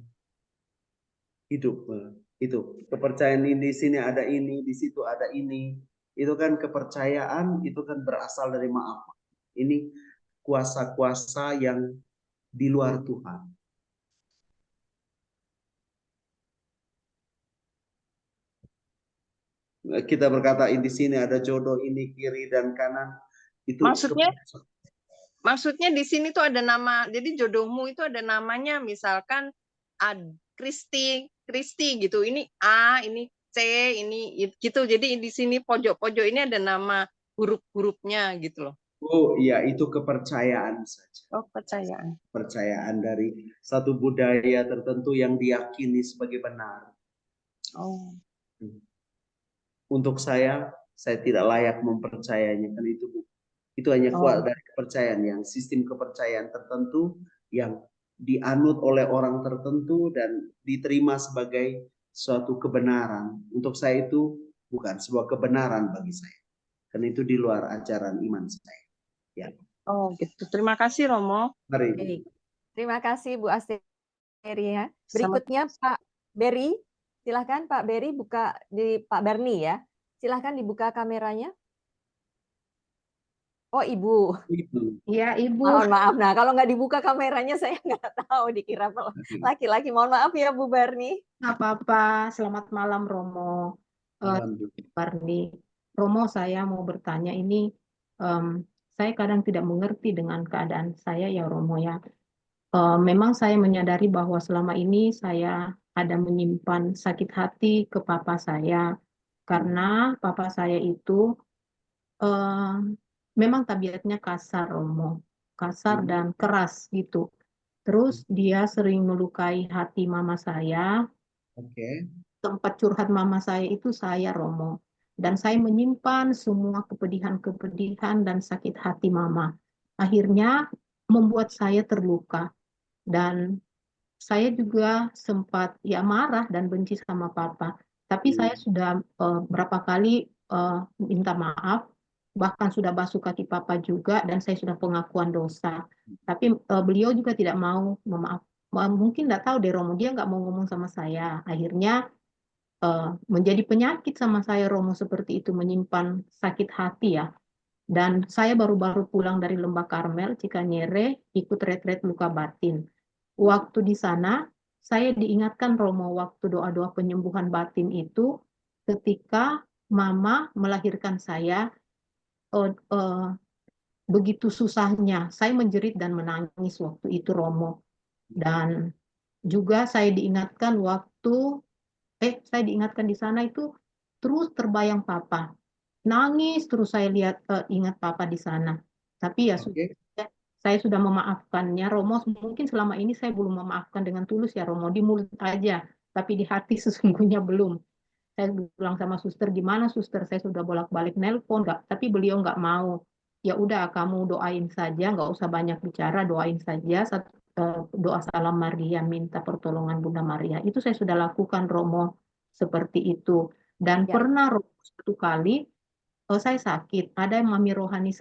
hidup. Itu kepercayaan di sini ada ini, di situ ada ini. Itu kan kepercayaan, itu kan berasal dari maaf. Ini kuasa-kuasa yang di luar Tuhan. Kita berkata di sini ada jodoh, ini kiri dan kanan. Itu Maksudnya di sini tuh ada nama, jadi jodohmu itu ada namanya, misalkan Kristi gitu. Ini A, ini C, ini gitu. Jadi di sini pojok-pojok ini ada nama huruf-hurufnya gitu loh. Oh iya, itu kepercayaan saja. Oh, kepercayaan. Percayaan dari satu budaya tertentu yang diyakini sebagai benar. Oh. Untuk saya tidak layak mempercayainya, karena itu hanya kuat dari kepercayaan, yang sistem kepercayaan tertentu yang dianut oleh orang tertentu dan diterima sebagai suatu kebenaran. Untuk saya itu bukan sebuah kebenaran bagi saya, karena itu di luar ajaran iman saya. Ya. Oh gitu. Terima kasih, Romo. Mari. Baik. Terima kasih, Bu Asteri ya. Berikutnya Pak Berry. Silahkan Pak Berry buka di Pak Berni ya. Silahkan dibuka kameranya. Oh, Ibu. Iya, Ibu. Mohon maaf. Nah, kalau nggak dibuka kameranya saya nggak tahu, dikira laki-laki. Mohon maaf ya, Bu Barni. Nggak apa-apa. Selamat malam, Romo. Barni. Romo, saya mau bertanya ini. Saya kadang tidak mengerti dengan keadaan saya ya, Romo ya. Memang saya menyadari bahwa selama ini saya ada menyimpan sakit hati ke papa saya. Karena papa saya itu memang tabiatnya kasar, Romo. Kasar dan keras gitu. Terus dia sering melukai hati mama saya. Tempat curhat mama saya itu saya, Romo. Dan saya menyimpan semua kepedihan-kepedihan dan sakit hati mama. Akhirnya membuat saya terluka. Dan saya juga sempat ya marah dan benci sama papa. Tapi saya sudah berapa kali minta maaf. Bahkan sudah basuh kaki papa juga, dan saya sudah pengakuan dosa. Tapi beliau juga tidak mau memaaf. Mungkin nggak tahu deh, Romo, dia nggak mau ngomong sama saya. Akhirnya menjadi penyakit sama saya, Romo, seperti itu, menyimpan sakit hati ya. Dan saya baru-baru pulang dari Lembah Karmel, Cikanyere, ikut retret luka batin. Waktu di sana, saya diingatkan, Romo, waktu doa-doa penyembuhan batin itu, ketika mama melahirkan saya, begitu susahnya, saya menjerit dan menangis waktu itu, Romo. Dan juga saya diingatkan saya diingatkan di sana itu terus terbayang papa. Nangis terus saya lihat, ingat papa di sana. Tapi ya saya sudah memaafkannya, Romo. Mungkin selama ini saya belum memaafkan dengan tulus ya, Romo, di mulut aja, tapi di hati sesungguhnya belum. Saya bilang sama suster, gimana suster, saya sudah bolak-balik nelpon, tapi beliau nggak mau. ya udah kamu doain saja, nggak usah banyak bicara, doain saja doa salam Maria, minta pertolongan Bunda Maria. Itu saya sudah lakukan, Romo, seperti itu. Dan Ya. pernah Romo, satu kali saya sakit, ada yang mami rohani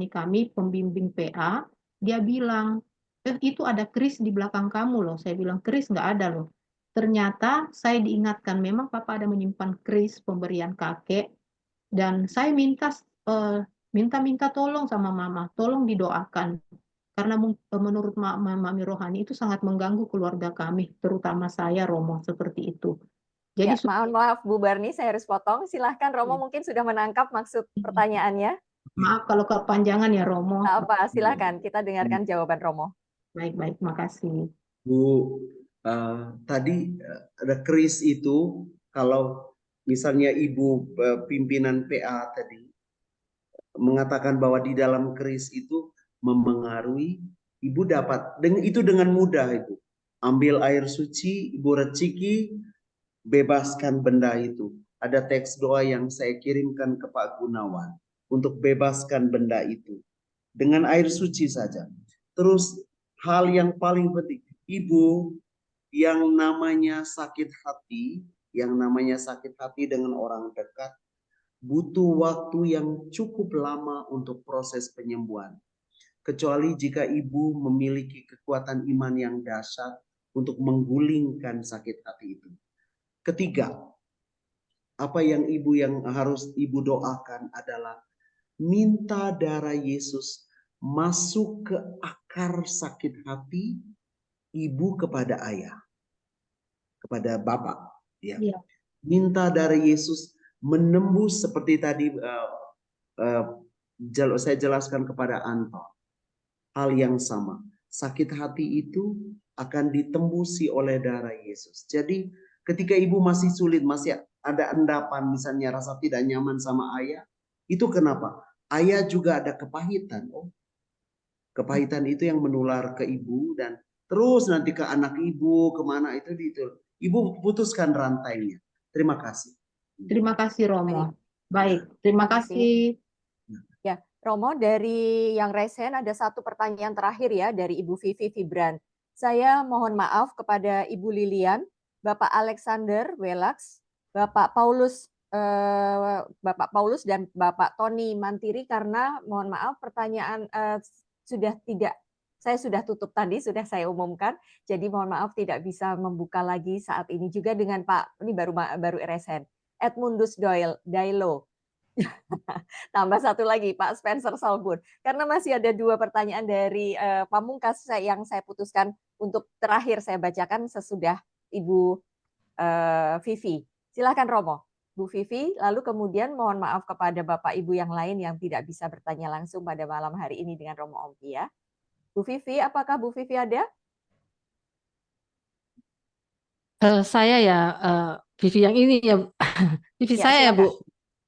kami, pembimbing PA, dia bilang, itu ada keris di belakang kamu loh. Saya bilang, keris nggak ada loh. Ternyata saya diingatkan, memang Papa ada menyimpan keris pemberian kakek, dan saya minta tolong sama Mama, tolong didoakan. Karena menurut Mami Rohani itu sangat mengganggu keluarga kami, terutama saya, Romo, seperti itu. Jadi Ya, maaf Bu Barni, saya harus potong. Silahkan Romo mungkin sudah menangkap maksud pertanyaannya. Maaf kalau kepanjangan ya, Romo. Apa, silahkan kita dengarkan jawaban Romo. Baik, makasih. Bu, tadi ada keris itu, kalau misalnya Ibu pimpinan PA tadi mengatakan bahwa di dalam keris itu memengaruhi, Ibu dapat itu dengan mudah. Ibu ambil air suci, Ibu reciki, bebaskan benda itu. Ada teks doa yang saya kirimkan ke Pak Gunawan untuk bebaskan benda itu dengan air suci saja. Terus hal yang paling penting, Ibu, yang namanya sakit hati dengan orang dekat, butuh waktu yang cukup lama untuk proses penyembuhan. Kecuali jika Ibu memiliki kekuatan iman yang dahsyat untuk menggulingkan sakit hati itu. Ketiga, apa yang harus Ibu doakan adalah minta darah Yesus masuk ke akar sakit hati Ibu kepada ayah, kepada Bapak. Ya. Minta darah Yesus menembus seperti tadi saya jelaskan kepada Anton. Hal yang sama. Sakit hati itu akan ditembusi oleh darah Yesus. Jadi ketika Ibu masih sulit, masih ada endapan, misalnya rasa tidak nyaman sama ayah, itu kenapa? Ayah juga ada kepahitan. Kepahitan itu yang menular ke Ibu dan terus nanti ke anak Ibu, kemana itu. Ibu putuskan rantainya. Terima kasih. Terima kasih, Romo. Baik, terima kasih. Ya, Romo, dari yang resen ada satu pertanyaan terakhir ya dari Ibu Vivi Fibran. Saya mohon maaf kepada Ibu Lilian, Bapak Alexander Welax, Bapak Paulus dan Bapak Tony Mantiri, karena mohon maaf pertanyaan saya sudah tutup tadi, sudah saya umumkan. Jadi mohon maaf tidak bisa membuka lagi saat ini. Juga dengan Pak, ini baru resen, Edmundus Dailo. Tambah satu lagi, Pak Spencer Salbun. Karena masih ada dua pertanyaan dari Pamungkas yang saya putuskan untuk terakhir saya bacakan sesudah Ibu Vivi. Silakan Romo, Bu Vivi. Lalu kemudian mohon maaf kepada Bapak Ibu yang lain yang tidak bisa bertanya langsung pada malam hari ini dengan Romo Ompi ya. Bu Vivi, apakah Bu Vivi ada? Saya ya, Vivi yang ini ya, Vivi saya ya Bu.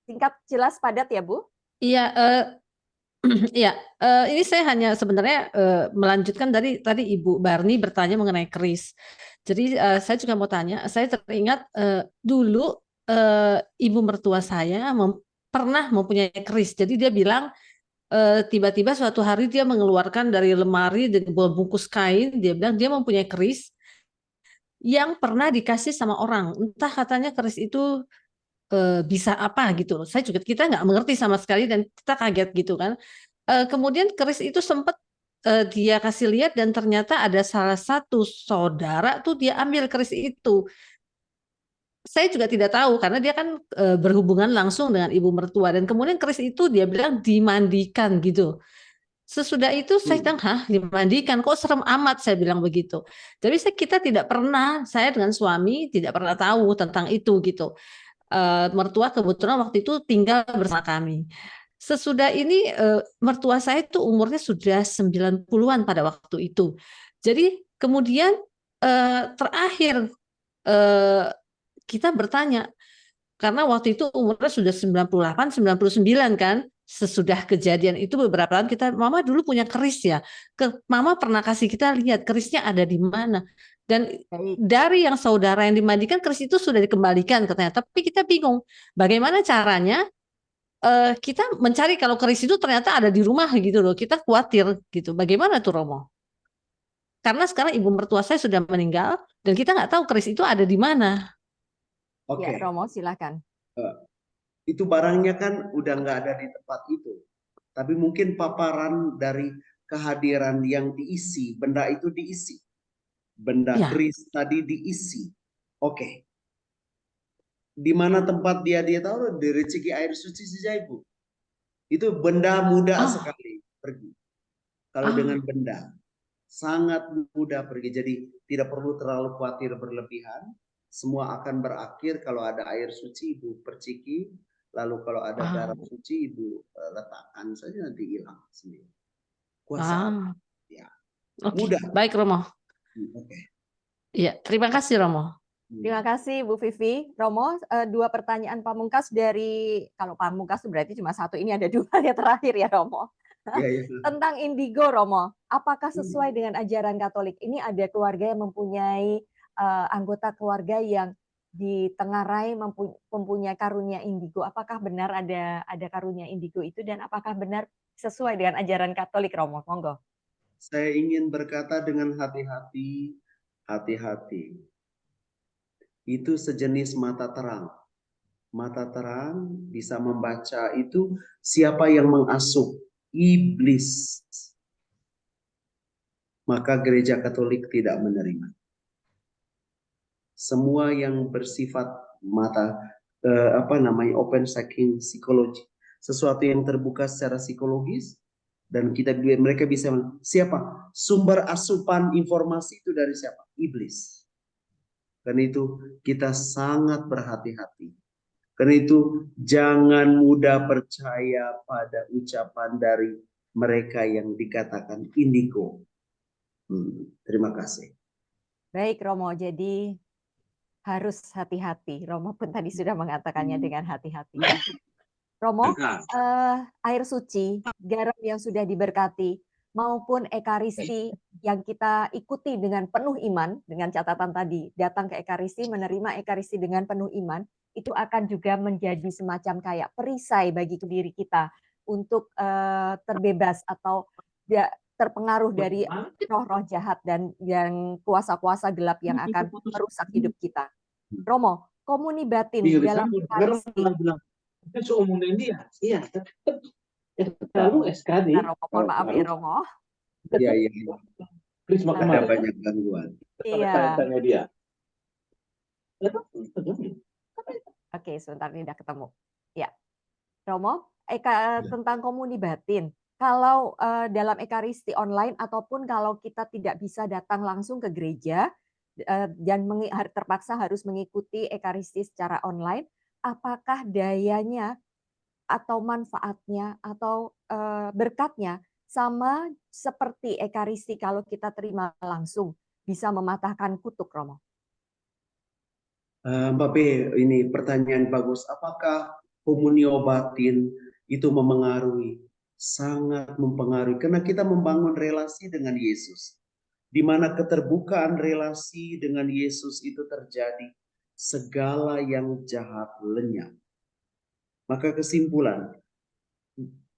Singkat, jelas, padat ya Bu? Iya, iya. Ini saya hanya sebenarnya melanjutkan dari tadi Ibu Barni bertanya mengenai keris. Jadi saya juga mau tanya. Saya teringat dulu ibu mertua saya pernah mempunyai keris. Jadi dia bilang tiba-tiba suatu hari dia mengeluarkan dari lemari dan bungkus kain. Dia bilang dia mempunyai keris yang pernah dikasih sama orang. Entah katanya keris itu bisa apa gitu. Kita nggak mengerti sama sekali dan kita kaget gitu kan. Kemudian keris itu sempat dia kasih lihat dan ternyata ada salah satu saudara tuh dia ambil keris itu. Saya juga tidak tahu karena dia kan berhubungan langsung dengan ibu mertua dan kemudian keris itu dia bilang dimandikan gitu. Sesudah itu saya bilang, dimandikan, kok serem amat, saya bilang begitu. Jadi kita tidak pernah, saya dengan suami tidak pernah tahu tentang itu gitu. Mertua kebetulan waktu itu tinggal bersama kami. Sesudah ini mertua saya itu umurnya sudah 90-an pada waktu itu. Jadi kemudian terakhir kita bertanya, karena waktu itu umurnya sudah 98, 99 kan. Sesudah kejadian itu beberapa tahun Mama dulu punya keris ya. Mama pernah kasih kita lihat kerisnya ada di mana. Dan dari yang saudara yang dimandikan keris itu sudah dikembalikan katanya. Tapi kita bingung bagaimana caranya kita mencari kalau keris itu ternyata ada di rumah gitu loh. Kita khawatir gitu. Bagaimana tuh Romo? Karena sekarang ibu mertua saya sudah meninggal dan kita nggak tahu keris itu ada di mana. Oke. Ya, Romo, silakan. Itu barangnya kan udah nggak ada di tempat itu. Tapi mungkin paparan dari kehadiran yang diisi, benda itu diisi. Benda Ya. keris tadi diisi. Oke. Di mana tempat dia taruh? Di Reciki Air Suci saja, Ibu. Itu benda mudah sekali pergi. Kalau dengan benda sangat mudah pergi. Jadi tidak perlu terlalu khawatir berlebihan. Semua akan berakhir kalau ada air suci Ibu perciki. Lalu kalau ada garam suci Ibu letakkan saja, nanti hilang sendiri. Kuasa ya. Mudah. Baik Romo. Oke. Iya, terima kasih Romo. Terima kasih Bu Vivi. Romo, dua pertanyaan pamungkas dari, kalau pamungkas itu berarti cuma satu, ini ada dua yang terakhir ya Romo. Tentang indigo Romo, apakah sesuai dengan ajaran Katolik? Ini ada keluarga yang mempunyai anggota keluarga yang ditengarai mempunyai karunia indigo. Apakah benar ada karunia indigo itu dan apakah benar sesuai dengan ajaran Katolik Romo? Monggo. Saya ingin berkata dengan hati-hati, hati-hati. Itu sejenis mata terang. Mata terang bisa membaca itu siapa yang mengasuh iblis. Maka gereja Katolik tidak menerima. Semua yang bersifat open psychic psikologi, sesuatu yang terbuka secara psikologis dan mereka bisa siapa sumber asupan informasi itu dari siapa? Iblis. Karena itu kita sangat berhati-hati. Karena itu jangan mudah percaya pada ucapan dari mereka yang dikatakan indigo. Terima kasih. Baik Romo, jadi harus hati-hati. Romo pun tadi sudah mengatakannya dengan hati-hati. Romo, air suci, garam yang sudah diberkati, maupun ekaristi yang kita ikuti dengan penuh iman, dengan catatan tadi, datang ke ekaristi, menerima ekaristi dengan penuh iman, itu akan juga menjadi semacam kayak perisai bagi diri kita untuk terbebas atau terpengaruh dari roh-roh jahat dan yang kuasa-kuasa gelap yang akan merusak hidup kita. Romo, komuni batin dalam ekaristi. Seumumnya dia, iya. Lalu SKD. Mohon maaf ya Romo. Iya. Please ada banyak gangguan. Iya. Tanya dia. Oke, sebentar ini udah ketemu. Ya, Romo, tentang komuni batin. Kalau dalam ekaristi online ataupun kalau kita tidak bisa datang langsung ke gereja dan terpaksa harus mengikuti ekaristi secara online, apakah dayanya atau manfaatnya atau berkatnya sama seperti ekaristi kalau kita terima langsung, bisa mematahkan kutuk, Romo? Mbak B, ini pertanyaan bagus. Apakah komunio batin itu memengaruhi? Sangat mempengaruhi, karena kita membangun relasi dengan Yesus. Di mana keterbukaan relasi dengan Yesus itu terjadi, segala yang jahat lenyap. Maka kesimpulan,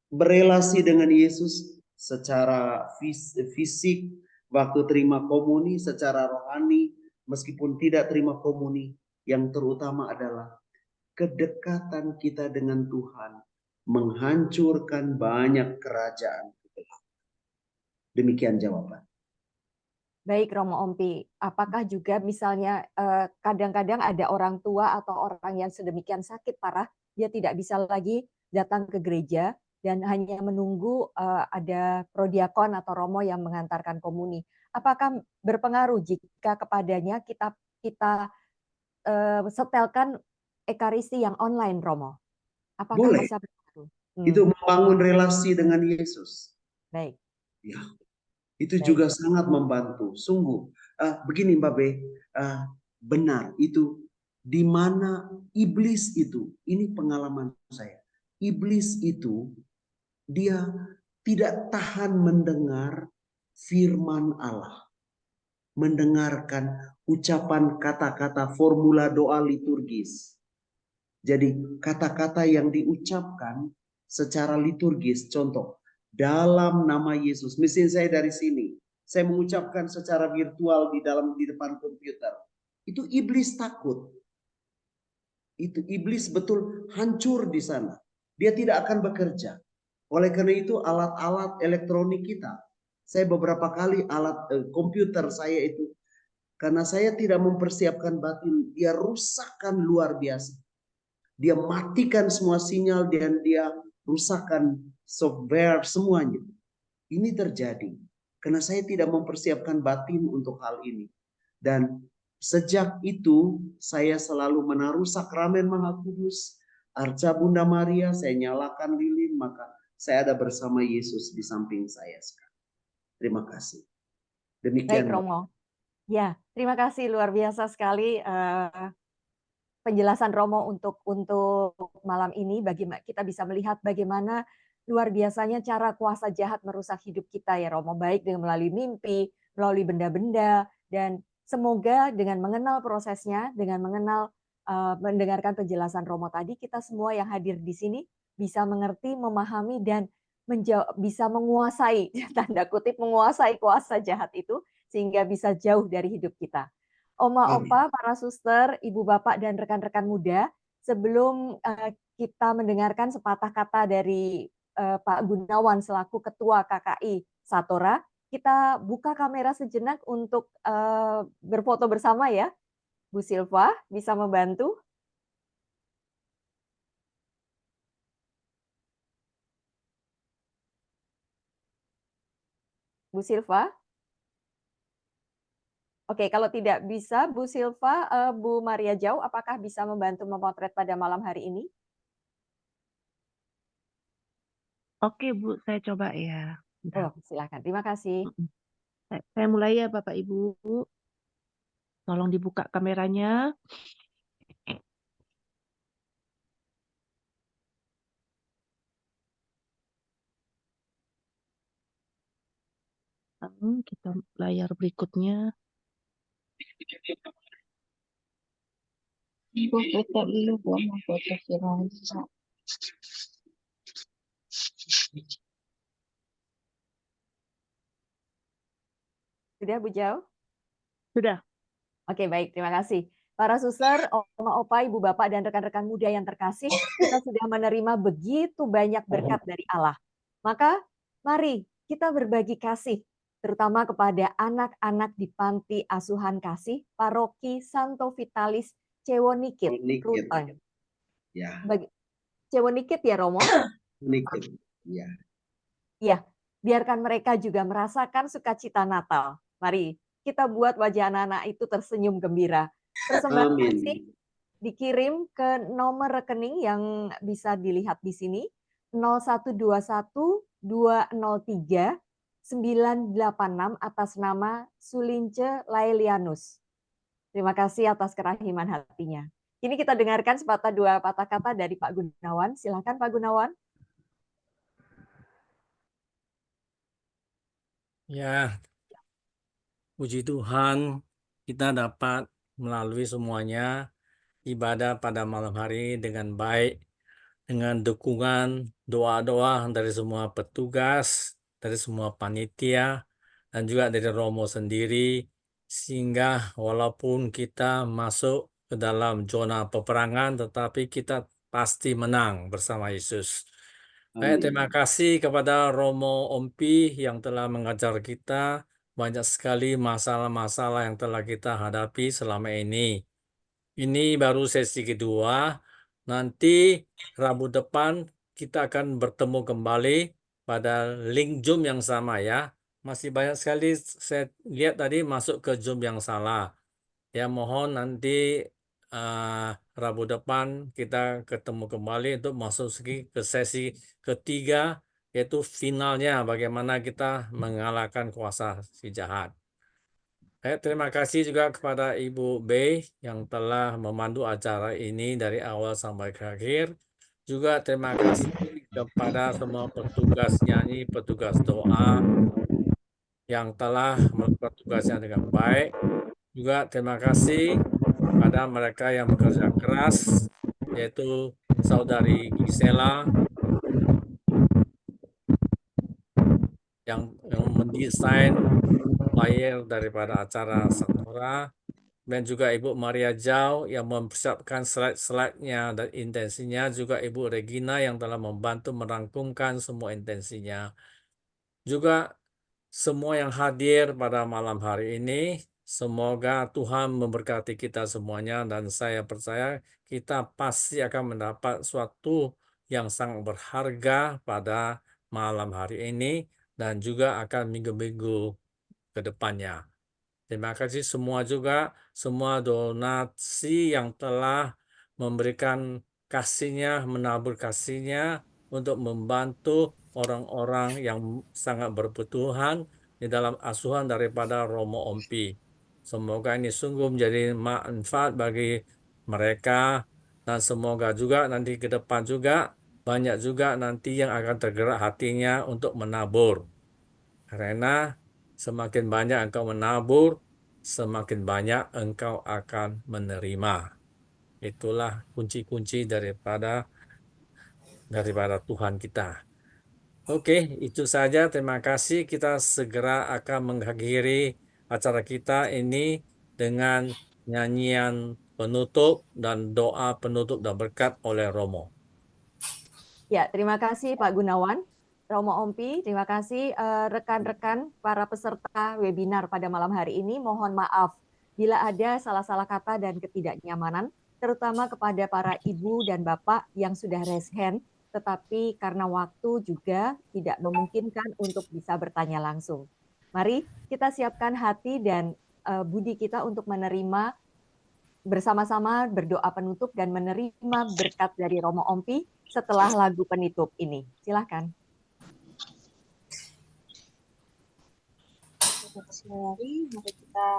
berelasi dengan Yesus secara fisik, waktu terima komuni, secara rohani, meskipun tidak terima komuni, yang terutama adalah kedekatan kita dengan Tuhan menghancurkan banyak kerajaan. Demikian jawaban. Baik Romo Ompi, apakah juga misalnya kadang-kadang ada orang tua atau orang yang sedemikian sakit parah, dia tidak bisa lagi datang ke gereja dan hanya menunggu ada prodiakon atau romo yang mengantarkan komuni. Apakah berpengaruh jika kepadanya kita setelkan ekaristi yang online, Romo? Apakah boleh. bisa berpengaruh? Itu membangun relasi dengan Yesus. Baik. Ya. Itu juga sangat membantu. Sungguh, begini Mbak Be, benar itu di mana iblis itu, ini pengalaman saya. Iblis itu dia tidak tahan mendengar firman Allah, mendengarkan ucapan kata-kata formula doa liturgis. Jadi kata-kata yang diucapkan secara liturgis, contoh, dalam nama Yesus. Mesin saya dari sini, saya mengucapkan secara virtual di depan komputer. Itu iblis takut. Itu iblis betul hancur di sana. Dia tidak akan bekerja. Oleh karena itu alat-alat elektronik kita, saya beberapa kali komputer saya itu, karena saya tidak mempersiapkan batin, dia rusakkan luar biasa. Dia matikan semua sinyal dan dia rusakkan software semuanya. Ini terjadi karena saya tidak mempersiapkan batin untuk hal ini. Dan sejak itu saya selalu menaruh sakramen Maha Kudus, Arca Bunda Maria, saya nyalakan lilin, maka saya ada bersama Yesus di samping saya sekarang. Terima kasih. Demikian. Baik, Romo. Ya, terima kasih luar biasa sekali penjelasan Romo untuk malam ini. Bagi kita bisa melihat bagaimana luar biasanya cara kuasa jahat merusak hidup kita ya Romo, baik dengan melalui mimpi, melalui benda-benda, dan semoga dengan mengenal prosesnya, dengan mendengarkan penjelasan Romo tadi, kita semua yang hadir di sini bisa mengerti, memahami, dan bisa menguasai, tanda kutip menguasai kuasa jahat itu, sehingga bisa jauh dari hidup kita. Oma, opa, para suster, ibu bapak, dan rekan-rekan muda, sebelum kita mendengarkan sepatah kata dari Pak Gunawan selaku Ketua KKI Satora, kita buka kamera sejenak untuk berfoto bersama ya. Bu Silva, bisa membantu? Bu Silva? Oke, kalau tidak bisa, Bu Silva, Bu Maria Jau, apakah bisa membantu memotret pada malam hari ini? Oke, Bu, saya coba ya. Oh, silakan. Terima kasih. Saya mulai ya, Bapak Ibu. Tolong dibuka kameranya. Kita layar berikutnya. Ibu foto dulu, gua mau foto si Raisa. Sudah, Bu Jau? Sudah. Oke, baik. Terima kasih. Para suster, oma, opa, ibu, bapak, dan rekan-rekan muda yang terkasih, kita sudah menerima begitu banyak berkat dari Allah. Maka, mari kita berbagi kasih, terutama kepada anak-anak di Panti Asuhan Kasih, Paroki Santo Vitalis Cewonikit, Ruteng. Ya. Cewonikit ya, Romo? Cewonikit, ya. Ya, biarkan mereka juga merasakan sukacita Natal. Mari kita buat wajah anak-anak itu tersenyum gembira. Persembahan kasih dikirim ke nomor rekening yang bisa dilihat di sini, 0121 203 986 atas nama Sulince Laelianus. Terima kasih atas kerahiman hatinya. Kini kita dengarkan sepatah dua patah kata dari Pak Gunawan. Silakan Pak Gunawan. Ya, puji Tuhan, kita dapat melalui semuanya ibadah pada malam hari dengan baik, dengan dukungan doa-doa dari semua petugas, dari semua panitia, dan juga dari Romo sendiri, sehingga walaupun kita masuk ke dalam zona peperangan, tetapi kita pasti menang bersama Yesus. Baik, terima kasih kepada Romo Ompi yang telah mengajar kita banyak sekali masalah-masalah yang telah kita hadapi selama ini. Ini baru sesi kedua. Nanti Rabu depan kita akan bertemu kembali pada link Zoom yang sama ya. Masih banyak sekali saya lihat tadi masuk ke Zoom yang salah. Ya, mohon nanti Rabu depan kita ketemu kembali untuk masuk ke sesi ketiga, yaitu finalnya bagaimana kita mengalahkan kuasa si jahat. Terima kasih juga kepada Ibu B yang telah memandu acara ini dari awal sampai ke akhir. Juga terima kasih kepada semua petugas nyanyi, petugas doa yang telah melakukan tugasnya dengan baik. Juga terima kasih pada mereka yang bekerja keras yaitu Saudari Gisela yang mendesain flyer daripada acara Sakura, dan juga Ibu Maria Zhao yang mempersiapkan slide-slide-nya dan intensinya, juga Ibu Regina yang telah membantu merangkumkan semua intensinya. Juga semua yang hadir pada malam hari ini, semoga Tuhan memberkati kita semuanya, dan saya percaya kita pasti akan mendapat suatu yang sangat berharga pada malam hari ini dan juga akan minggu-minggu ke depannya. Terima kasih semua juga, semua donasi yang telah memberikan kasihnya, menabur kasihnya untuk membantu orang-orang yang sangat berkebutuhan di dalam asuhan daripada Romo Ompi. Semoga ini sungguh menjadi manfaat bagi mereka, dan semoga juga nanti ke depan juga banyak juga nanti yang akan tergerak hatinya untuk menabur. Karena semakin banyak engkau menabur, semakin banyak engkau akan menerima. Itulah kunci-kunci daripada Tuhan kita. Oke, itu saja. Terima kasih. Kita segera akan mengakhiri acara kita ini dengan nyanyian penutup dan doa penutup dan berkat oleh Romo. Ya, terima kasih Pak Gunawan. Romo Ompi, terima kasih rekan-rekan para peserta webinar pada malam hari ini. Mohon maaf bila ada salah-salah kata dan ketidaknyamanan, terutama kepada para ibu dan bapak yang sudah raise hand, tetapi karena waktu juga tidak memungkinkan untuk bisa bertanya langsung. Mari kita siapkan hati dan budi kita untuk menerima bersama-sama berdoa penutup dan menerima berkat dari Romo Ompi setelah lagu penutup ini. Silakan. Mari kita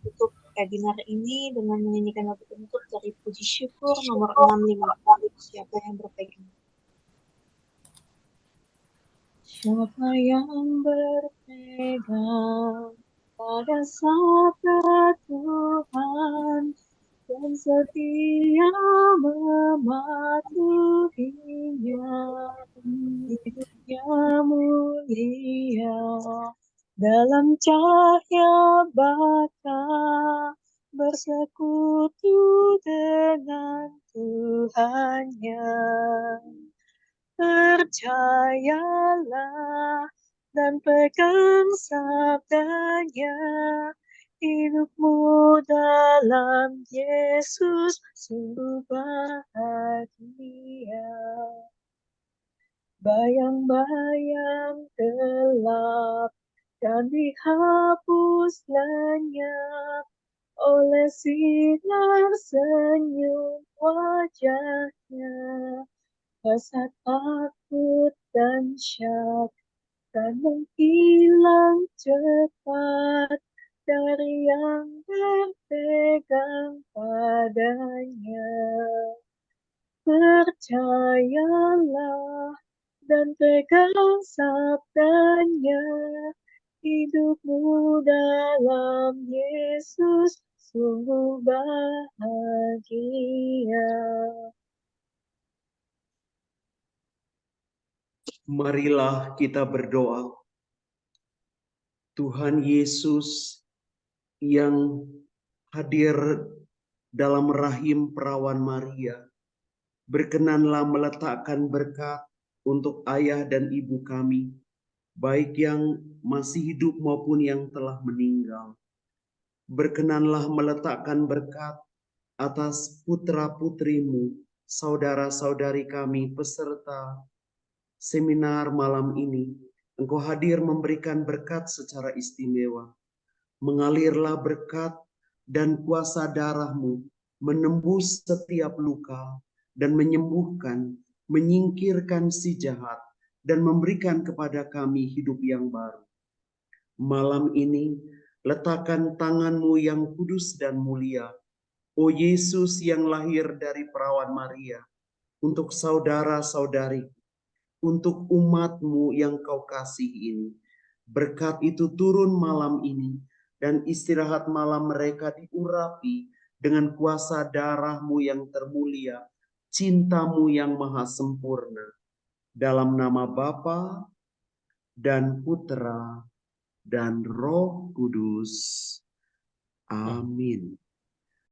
tutup webinar ini dengan menyanyikan lagu penutup dari Puji Syukur nomor 650. Siapa yang berpegang? Siapa yang berpegang pada sabda Tuhan dan setia mematuhinya, hidupnya mulia dalam cahaya baka, bersekutu dengan Tuhannya. Percayalah dan pegang sabdanya, hidupmu dalam Yesus sungguh bahagia. Bayang-bayang gelap dan dihapus lenyap oleh sinar senyum wajahnya. Rasa takut dan syak kan menghilang cepat dari yang berpegang padanya. Percayalah dan pegang sabdanya, hidupmu dalam Yesus sungguh bahagia. Marilah kita berdoa. Tuhan Yesus yang hadir dalam rahim perawan Maria, berkenanlah meletakkan berkat untuk ayah dan ibu kami, baik yang masih hidup maupun yang telah meninggal. Berkenanlah meletakkan berkat atas putra-putrimu, saudara-saudari kami peserta seminar malam ini. Engkau hadir memberikan berkat secara istimewa. Mengalirlah berkat dan kuasa darah-Mu menembus setiap luka dan menyembuhkan, menyingkirkan si jahat, dan memberikan kepada kami hidup yang baru. Malam ini, letakkan tangan-Mu yang kudus dan mulia, O Yesus yang lahir dari perawan Maria, untuk saudara-saudari, untuk umat-Mu yang Kau kasihi ini. Berkat itu turun malam ini, dan istirahat malam mereka diurapi dengan kuasa darah-Mu yang termulia cinta-Mu yang maha sempurna. Dalam nama Bapa dan Putra dan Roh Kudus. Amin.